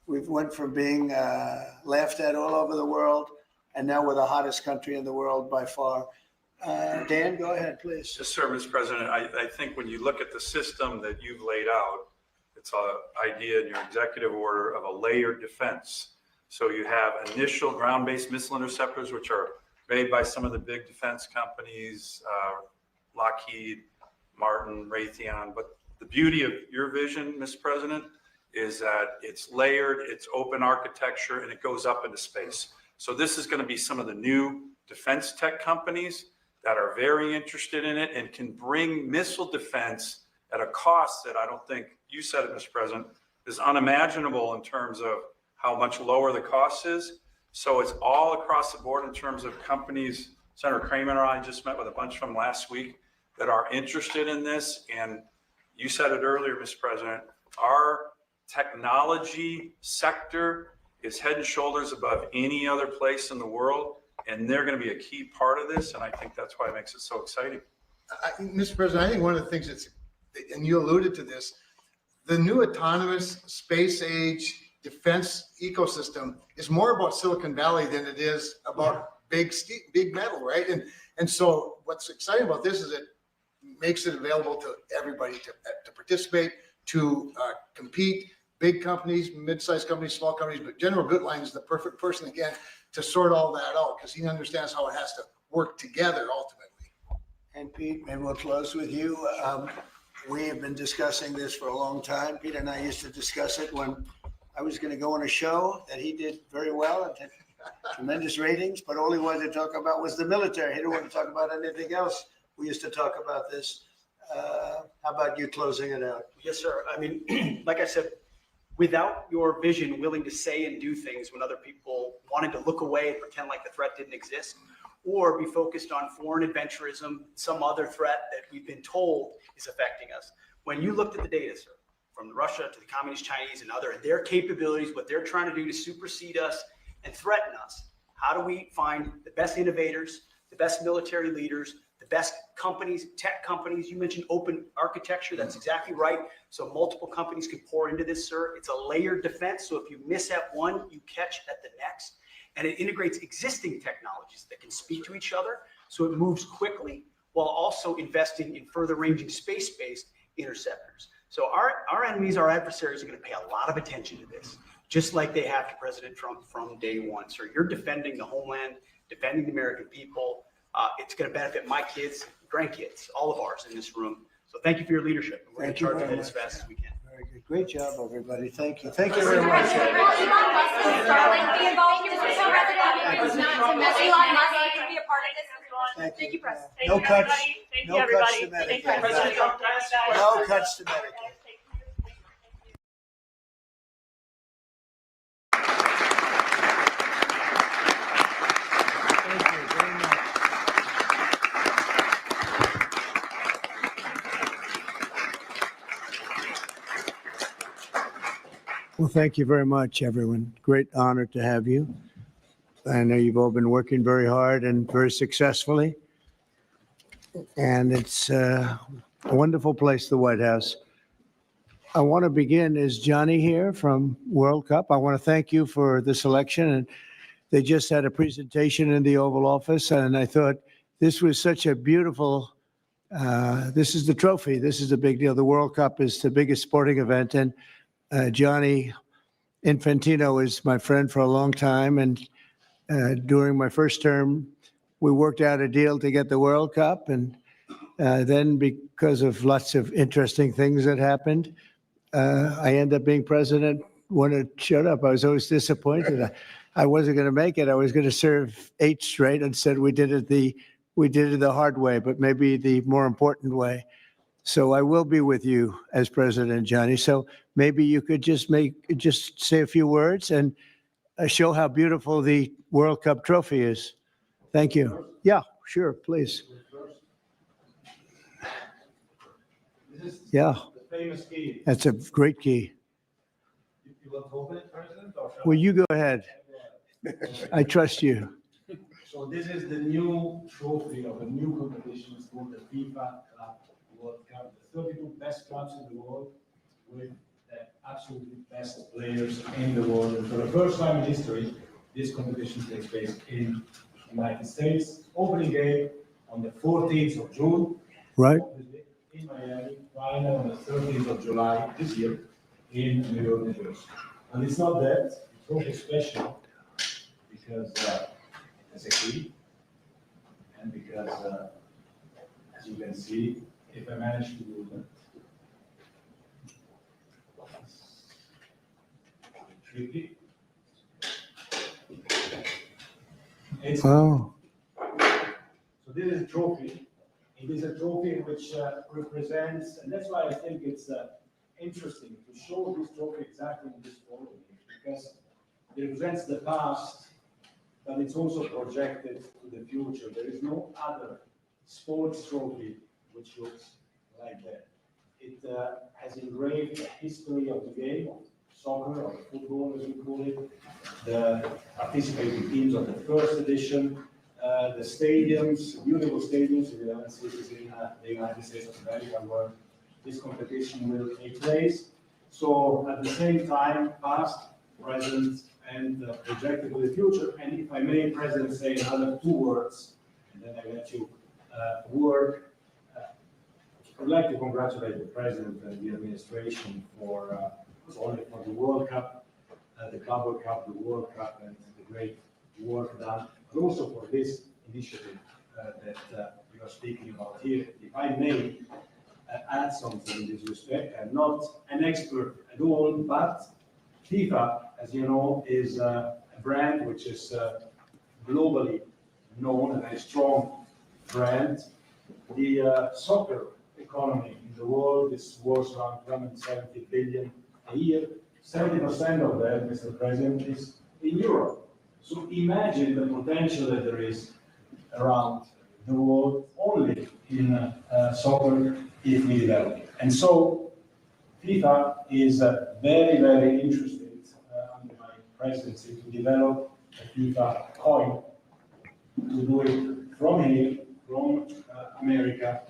We've went from being laughed at all over the world, and now we're the hottest country in the world by far. Dan, go ahead, please. Yes, sir, Mr. President. I think when you look at the system that you've laid out, it's an idea in your executive order of a layered defense. So you have initial ground-based missile interceptors, which are made by some of the big defense companies, Lockheed Martin, Raytheon. But the beauty of your vision, Mr. President, is that it's layered, it's open architecture, and it goes up into space. So this is going to be some of the new defense tech companies that are very interested in it and can bring missile defense at a cost that I don't think, you said it, Mr. President, is unimaginable in terms of how much lower the cost is. So it's all across the board in terms of companies. Senator Kramer and I just met with a bunch from last week that are interested in this. And you said it earlier, Mr. President, our technology sector is head and shoulders above any other place in the world. and they're going to be a key part of this. And I think that's why it makes it so exciting. Mr. President, I think one of the things and you alluded to this, the new autonomous space age defense ecosystem is more about Silicon Valley than it is about big metal, right? And so what's exciting about this is it makes it available to everybody to participate, to compete, big companies, mid-sized companies, small companies, but General Gutlein is the perfect person, again, to sort all that out because he understands how it has to work together ultimately. And Pete, maybe we'll close with you. We have been discussing this for a long time. Pete and I used to discuss it when I was going to go on a show that he did very well and had tremendous ratings, but all he wanted to talk about was the military. He didn't want to talk about anything else. We used to talk about this. How about you closing it out? Yes, sir. I mean, like I said, without your vision, willing to say and do things when other people wanted to look away and pretend like the threat didn't exist, or be focused on foreign adventurism, some other threat that we've been told is affecting us. When you looked at the data, sir, from Russia to the Communist Chinese and their capabilities, what they're trying to do to supersede us and threaten us, how do we find the best innovators, the best military leaders, the best companies, tech companies? You mentioned open architecture. That's exactly right. So multiple companies can pour into this, sir. It's a layered defense. So if you miss at one, you catch at the next. And it integrates existing technologies that can speak to each other. So it moves quickly while also investing in further ranging space-based interceptors. So our enemies, our adversaries are going to pay a lot of attention to this, just like they have to President Trump from day one. So you're defending the homeland, defending the American people. It's going to benefit my kids, grandkids, all of ours in this room. So thank you for your leadership. We're going to charge it as fast as we can. Very good. Great job, everybody. Thank you. Thank you very much. Thank you, President. No cuts. No cuts to Medicare. No cuts to Medicare. Well, thank you very much, everyone. Great honor to have you. I know you've all been working very hard and very successfully. And it's a wonderful place, the White House. I want to begin. Is Johnny here from World Cup? I want to thank you for the selection. And they just had a presentation in the Oval Office, and I thought this was such a beautiful, this is the trophy. This is a big deal. The World Cup is the biggest sporting event. And Gianni Infantino is my friend for a long time. And during my first term, we worked out a deal to get the World Cup. And then because of lots of interesting things that happened, I ended up being president when it showed up. I was always disappointed. I wasn't going to make it. I was going to serve 8 straight. Instead, we did it the hard way, but maybe the more important way. So I will be with you as president, Johnny. So maybe you could just say a few words and show how beautiful the World Cup trophy is. Thank you. Yeah, sure, please. Yeah. The famous key. That's a great key. You want to open it, President? Or Well, you go ahead. I trust you. So this is the new trophy of a new competition. It's called the FIFA Club World Cup. The 32 best clubs in the world with the absolutely best players in the world. And for the first time in history, this competition takes place in the United States. Opening game on the 14th of June. Right. In Miami, final on the 13th of July this year in New York, New Jersey. And it's not that, it's also special because it's a key and because, as you can see, if I manage to do that, tricky. Oh. So this is a trophy. It is a trophy which represents, and that's why I think it's interesting to show this trophy exactly in this photo, because it represents the past, but it's also projected to the future. There is no other sports trophy which looks like that. It has engraved the history of the game, soccer or football, as we call it, the participating teams of the first edition, the stadiums, beautiful stadiums in 11 cities in the United States of America where this competition will take place. So at the same time, past, present, and projected to the future. And if I may, President, say another 2 words, and then I let you work. I would like to congratulate the President and the administration for not only for the World Cup, the Club World Cup, the World Cup, and the great work done, but also for this initiative that we are speaking about here. If I may add something in this respect, I'm not an expert at all, but FIFA, as you know, is a brand which is globally known, a very strong brand. The soccer economy in the world is worth around 170 billion a year. 70% of that, Mr. President, is in Europe. So imagine the potential that there is around the world only in soccer if we develop it. And so FIFA is very, very interested under my presidency to develop a FIFA coin, to do it from here, from America,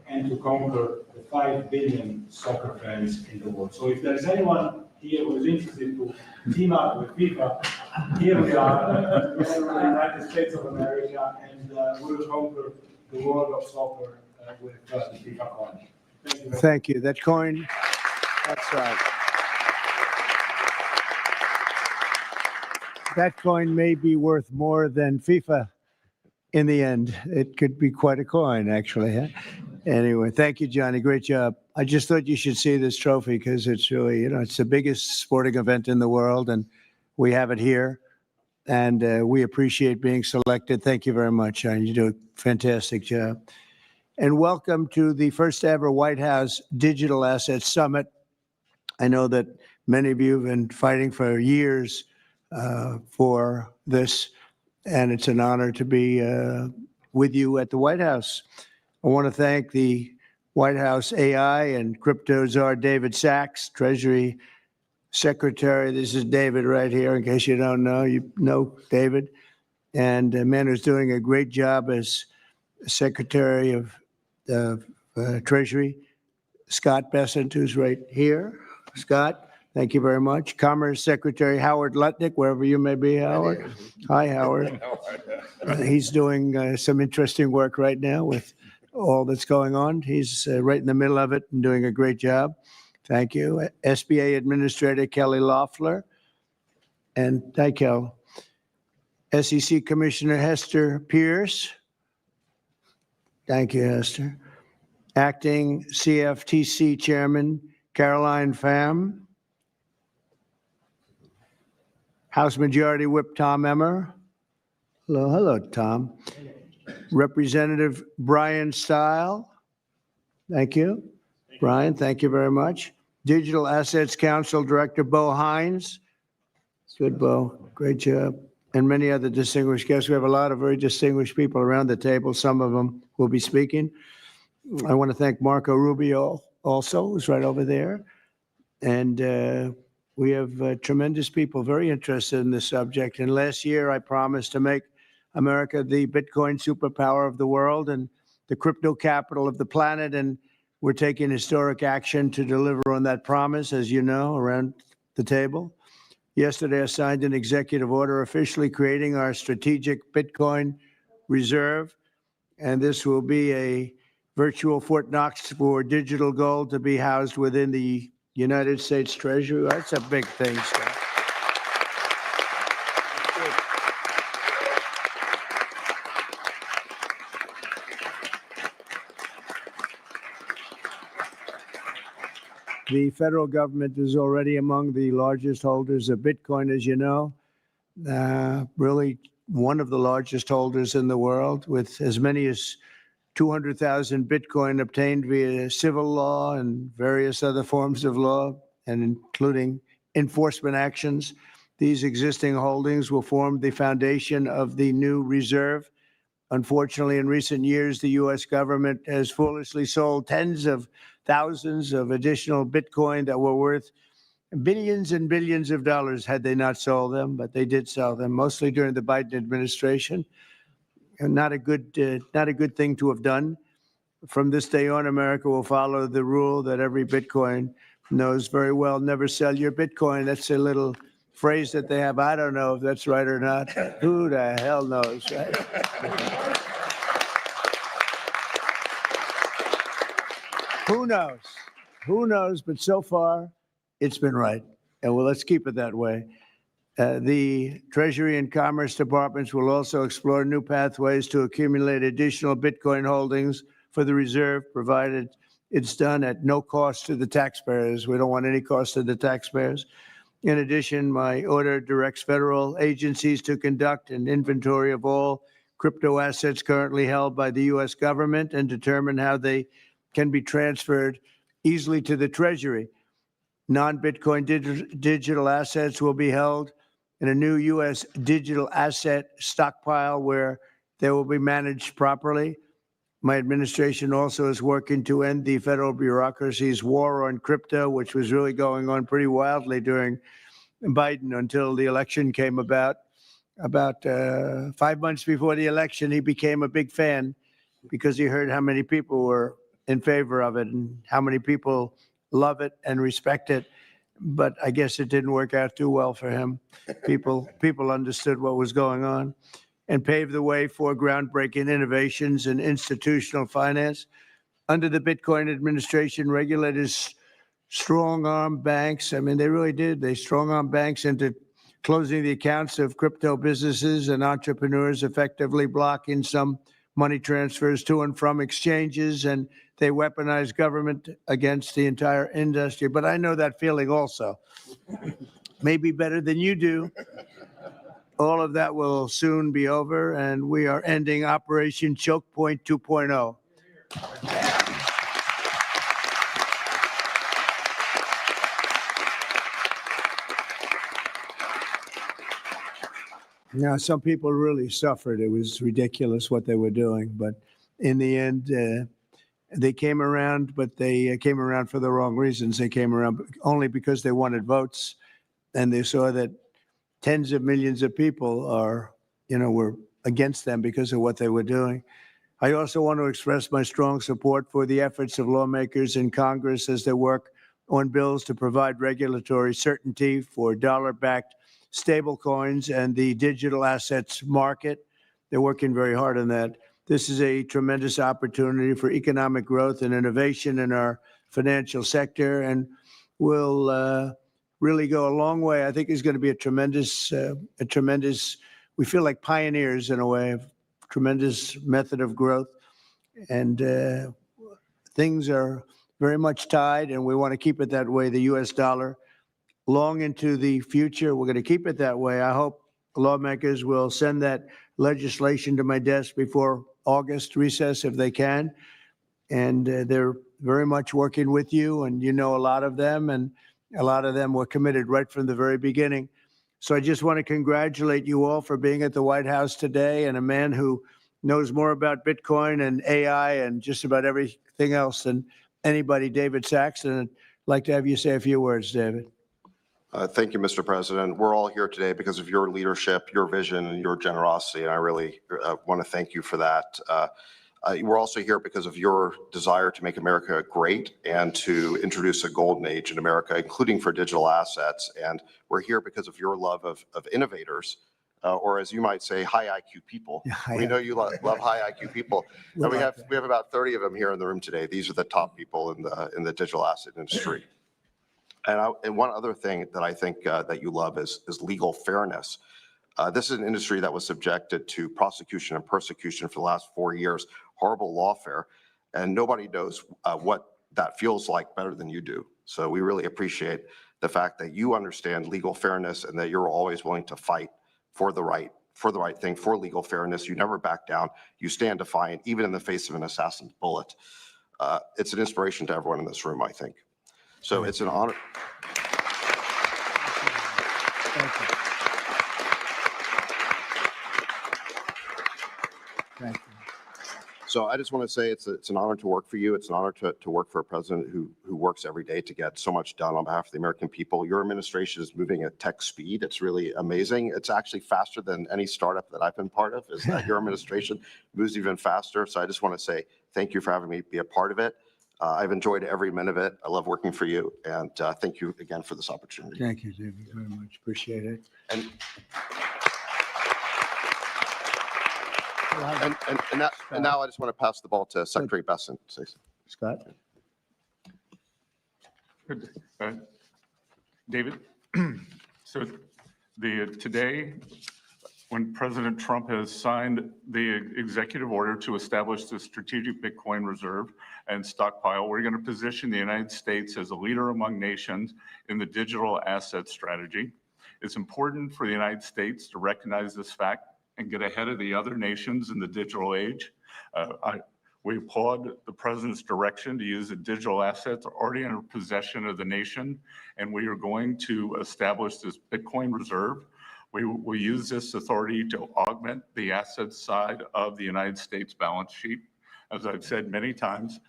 and to conquer the 5 billion soccer fans in the world. So if there's anyone here who is interested to team up with FIFA, here we are, we are in the United States of America, and we will conquer the world of soccer with the FIFA coin. Thank you. Thank you. That coin, that's right. That coin may be worth more than FIFA in the end. It could be quite a coin, actually. Huh? Anyway, thank you, Johnny. Great job. I just thought you should see this trophy because it's really, it's the biggest sporting event in the world, and we have it here. And we appreciate being selected. Thank you very much, Johnny. You do a fantastic job. And welcome to the first ever White House Digital Assets Summit. I know that many of you have been fighting for years for this, and it's an honor to be with you at the White House. I want to thank the White House AI and crypto czar David Sachs, Treasury Secretary. This is David right here, in case you don't know. You know David. And a man who's doing a great job as Secretary of Treasury, Scott Bessent, who's right here. Scott, thank you very much. Commerce Secretary Howard Lutnick, wherever you may be, Howard. Hi, Howard. He's doing some interesting work right now with all that's going on. He's right in the middle of it and doing a great job. Thank you. SBA Administrator Kelly Loeffler. And hi, Kel. SEC Commissioner Hester Pierce. Thank you, Hester. Acting CFTC Chairman Caroline Pham. House Majority Whip Tom Emmer. Hello, hello, Tom. Representative Brian Stile. Thank you. Brian, thank you very much. Digital Assets Council Director Bo Hines. Good, Bo. Great job. And many other distinguished guests. We have a lot of very distinguished people around the table. Some of them will be speaking. I want to thank Marco Rubio also, who's right over there. And we have tremendous people very interested in this subject. And last year, I promised to make America the Bitcoin superpower of the world and the crypto capital of the planet. And we're taking historic action to deliver on that promise, as you know, around the table. Yesterday, I signed an executive order officially creating our strategic Bitcoin reserve. And this will be a virtual Fort Knox for digital gold to be housed within the United States Treasury. That's a big thing, Scott. The federal government is already among the largest holders of Bitcoin, as you know, really one of the largest holders in the world, with as many as 200,000 Bitcoin obtained via civil law and various other forms of law, and including enforcement actions. These existing holdings will form the foundation of the new reserve. Unfortunately, in recent years, the U.S. government has foolishly sold tens of thousands of additional Bitcoin that were worth billions and billions of dollars had they not sold them, but they did sell them, mostly during the Biden administration. And not a good thing to have done. From this day on, America will follow the rule that every Bitcoin knows very well: never sell your Bitcoin. That's a little phrase that they have. I don't know if that's right or not. Who the hell knows, right? Who knows? Who knows? But so far, it's been right. And well, let's keep it that way. The Treasury and Commerce Departments will also explore new pathways to accumulate additional Bitcoin holdings for the reserve, provided it's done at no cost to the taxpayers. We don't want any cost to the taxpayers. In addition, my order directs federal agencies to conduct an inventory of all crypto assets currently held by the U.S. government and determine how they can be transferred easily to the Treasury. Non-Bitcoin digital assets will be held in a new U.S. digital asset stockpile where they will be managed properly. My administration also is working to end the federal bureaucracy's war on crypto, which was really going on pretty wildly during Biden until the election came about. About 5 months before the election, he became a big fan because he heard how many people were in favor of it and how many people love it and respect it. But I guess it didn't work out too well for him. People understood what was going on and paved the way for groundbreaking innovations in institutional finance. Under the Bitcoin administration, regulators strong-armed banks. I mean, they really did. They strong-armed banks into closing the accounts of crypto businesses and entrepreneurs, effectively blocking some money transfers to and from exchanges, and they weaponized government against the entire industry. But I know that feeling also. Maybe better than you do. All of that will soon be over, and we are ending Operation Choke Point 2.0. Now, some people really suffered. It was ridiculous what they were doing. But in the end, they came around, but they came around for the wrong reasons. They came around only because they wanted votes, and they saw that tens of millions of people were against them because of what they were doing. I also want to express my strong support for the efforts of lawmakers in Congress as they work on bills to provide regulatory certainty for dollar-backed stablecoins and the digital assets market. They're working very hard on that. This is a tremendous opportunity for economic growth and innovation in our financial sector, and will really go a long way. I think it's going to be a tremendous, we feel like pioneers in a way, of tremendous method of growth. And things are very much tied, and we want to keep it that way. The U.S. dollar long into the future, we're going to keep it that way. I hope lawmakers will send that legislation to my desk before August recess if they can. And they're very much working with you, and you know a lot of them, and a lot of them were committed right from the very beginning. So I just want to congratulate you all for being at the White House today, and a man who knows more about Bitcoin and AI and just about everything else than anybody, David Saxton. I'd like to have you say a few words, David. Thank you, Mr. President. We're all here today because of your leadership, your vision, and your generosity, and I really want to thank you for that. We're also here because of your desire to make America great and to introduce a golden age in America, including for digital assets. And we're here because of your love of innovators, or as you might say, high IQ people. Yeah, we know you love high IQ people. And we have about 30 of them here in the room today. These are the top people in the digital asset industry. And one other thing that I think that you love is legal fairness. This is an industry that was subjected to prosecution and persecution for the last 4 years, horrible lawfare, and nobody knows what that feels like better than you do. So we really appreciate the fact that you understand legal fairness and that you're always willing to fight for the right thing, for legal fairness. You never back down. You stand defiant, even in the face of an assassin's bullet. It's an inspiration to everyone in this room, I think. So it's an honor. Thank you. Thank you. So I just want to say it's an honor to work for you. It's an honor to work for a president who works every day to get so much done on behalf of the American people. Your administration is moving at tech speed. It's really amazing. It's actually faster than any startup that I've been part of. Is that your administration moves even faster. So I just want to say thank you for having me be a part of it. I've enjoyed every minute of it. I love working for you. And thank you again for this opportunity. Thank you, David, very much. Appreciate it. And now I just want to pass the ball to Secretary Besson. Scott? Good. David, so today, when President Trump has signed the executive order to establish the strategic Bitcoin reserve and stockpile, we're going to position the United States as a leader among nations in the digital asset strategy. It's important for the United States to recognize this fact and get ahead of the other nations in the digital age. We applaud the president's direction to use the digital assets already in possession of the nation, and we are going to establish this Bitcoin reserve. We will use this authority to augment the asset side of the United States balance sheet. As I've said many times,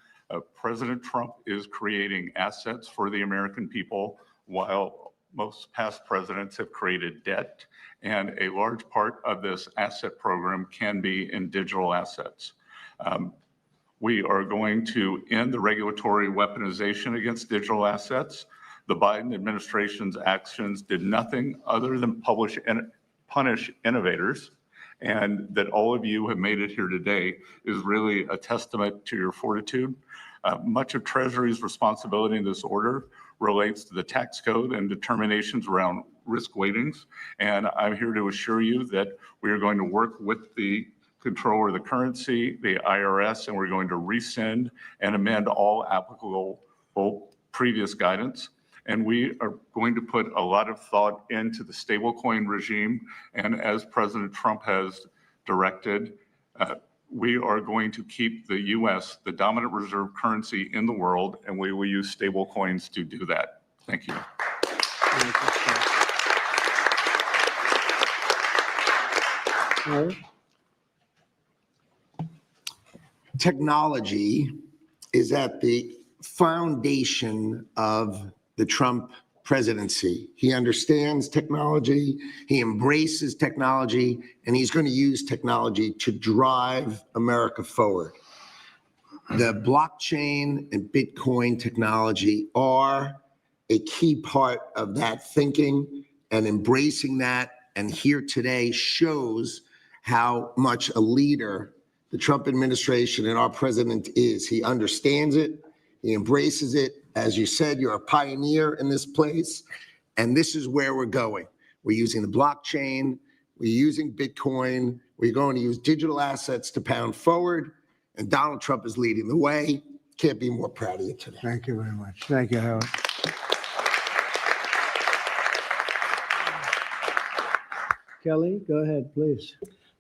President Trump is creating assets for the American people while most past presidents have created debt, and a large part of this asset program can be in digital assets. We are going to end the regulatory weaponization against digital assets. The Biden administration's actions did nothing other than punish innovators, and that all of you have made it here today is really a testament to your fortitude. Much of Treasury's responsibility in this order relates to the tax code and determinations around risk weightings. And I'm here to assure you that we are going to work with the controller of the currency, the IRS, and we're going to rescind and amend all applicable previous guidance. And we are going to put a lot of thought into the stablecoin regime. And as President Trump has directed, we are going to keep the U.S. the dominant reserve currency in the world, and we will use stable coins to do that. Thank you. Technology is at the foundation of the Trump presidency. He understands technology, he embraces technology, and he's going to use technology to drive America forward. The blockchain and Bitcoin technology are a key part of that thinking, and embracing that, and here today shows how much a leader the Trump administration and our president is. He understands it, he embraces it. As you said, you're a pioneer in this place, and this is where we're going. We're using the blockchain, we're using Bitcoin, we're going to use digital assets to pound forward, and Donald Trump is leading the way. Can't be more proud of you today. Thank you very much. Thank you, Howard. Kelly, go ahead, please.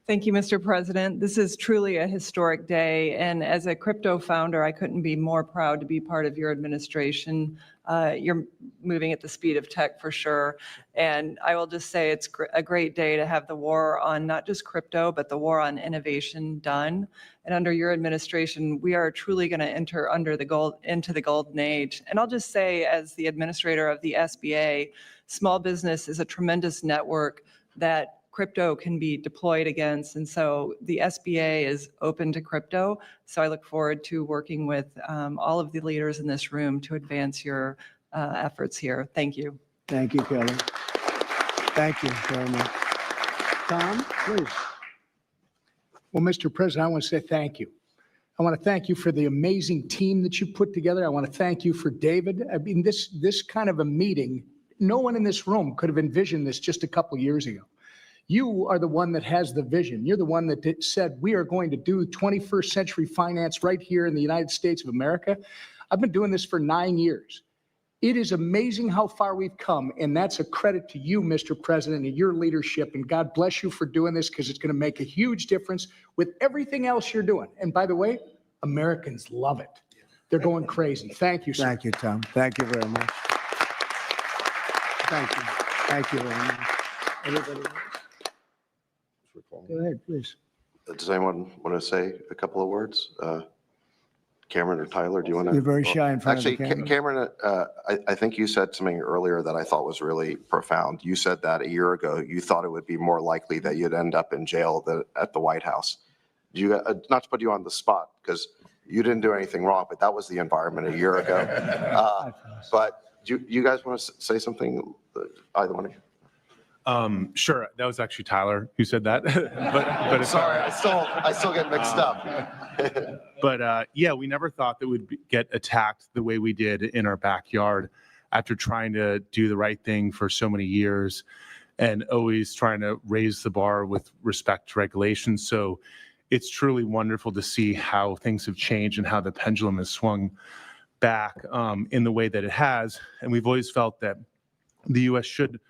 Thank you, Mr. President. This is truly a historic day, and as a crypto founder, I couldn't be more proud to be part of your administration. You're moving at the speed of tech for sure, and I will just say it's a great day to have the war on not just crypto, but the war on innovation done. And under your administration, we are truly going to enter into the golden age. And I'll just say, as the administrator of the SBA, small business is a tremendous network that crypto can be deployed against. And so the SBA is open to crypto. So I look forward to working with all of the leaders in this room to advance your efforts here. Thank you. Thank you, Kelly. Thank you very much. Tom, please. Well, Mr. President, I want to say thank you. I want to thank you for the amazing team that you put together. I want to thank you for David. I mean, this kind of a meeting, no one in this room could have envisioned this just a couple of years ago. You are the one that has the vision. You're the one that said, we are going to do 21st century finance right here in the United States of America. I've been doing this for 9 years. It is amazing how far we've come, and that's a credit to you, Mr. President, and your leadership, and God bless you for doing this, because it's going to make a huge difference with everything else you're doing. And by the way, Americans love it. They're going crazy. Thank you, sir. Thank you, Tom. Thank you very much. Thank you. Thank you very much. Everybody else? Go ahead, please. Does anyone want to say a couple of words? Cameron or Tyler, do you want to? You're very shy in front of the Actually, camera. Cameron, I think you said something earlier that I thought was really profound. You said that a year ago, you thought it would be more likely that you'd end up in jail than at the White House. Do you, not to put you on the spot, because you didn't do anything wrong, but that was the environment a year ago. But do you guys want to say something, either one of you? Sure, that was actually Tyler who said that. but it's Sorry, I still get mixed up. But yeah, we never thought that we'd get attacked the way we did in our backyard after trying to do the right thing for so many years and always trying to raise the bar with respect to regulations. So it's truly wonderful to see how things have changed and how the pendulum has swung back in the way that it has. And we've always felt that the U.S. should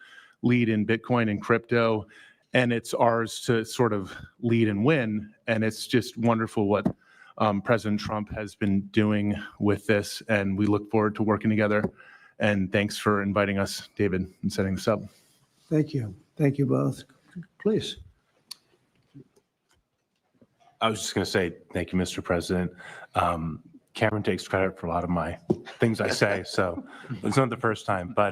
lead in Bitcoin and crypto, and it's ours to sort of lead and win. And it's just wonderful what President Trump has been doing with this, and we look forward to working together. And thanks for inviting us, David, and setting this up. Thank you. Thank you both. Please. I was just going to say, thank you, Mr. President. Cameron takes credit for a lot of my things I say, so it's not the first time. But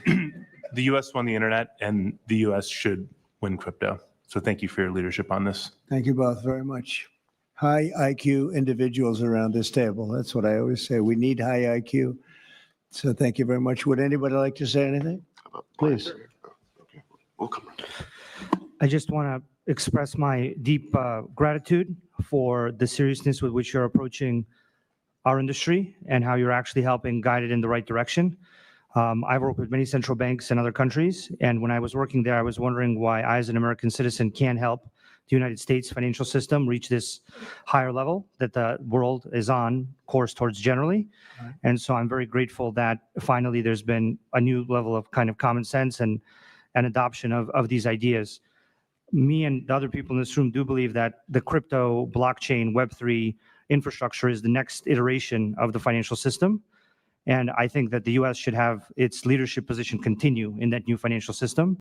the U.S. won the internet, and the U.S. should win crypto. So thank you for your leadership on this. Thank you both very much. High IQ individuals around this table. That's what I always say. We need high IQ. So thank you very much. Would anybody like to say anything? Please. I just want to express my deep gratitude for the seriousness with which you're approaching our industry and how you're actually helping guide it in the right direction. I've worked with many central banks in other countries, and when I was working there, I was wondering why I, as an American citizen, can't help the United States financial system reach this higher level that the world is on course towards generally. And so I'm very grateful that finally there's been a new level of kind of common sense and adoption of these ideas. Me and the other people in this room do believe that the crypto, blockchain, Web3 infrastructure is the next iteration of the financial system. And I think that the U.S. should have its leadership position continue in that new financial system.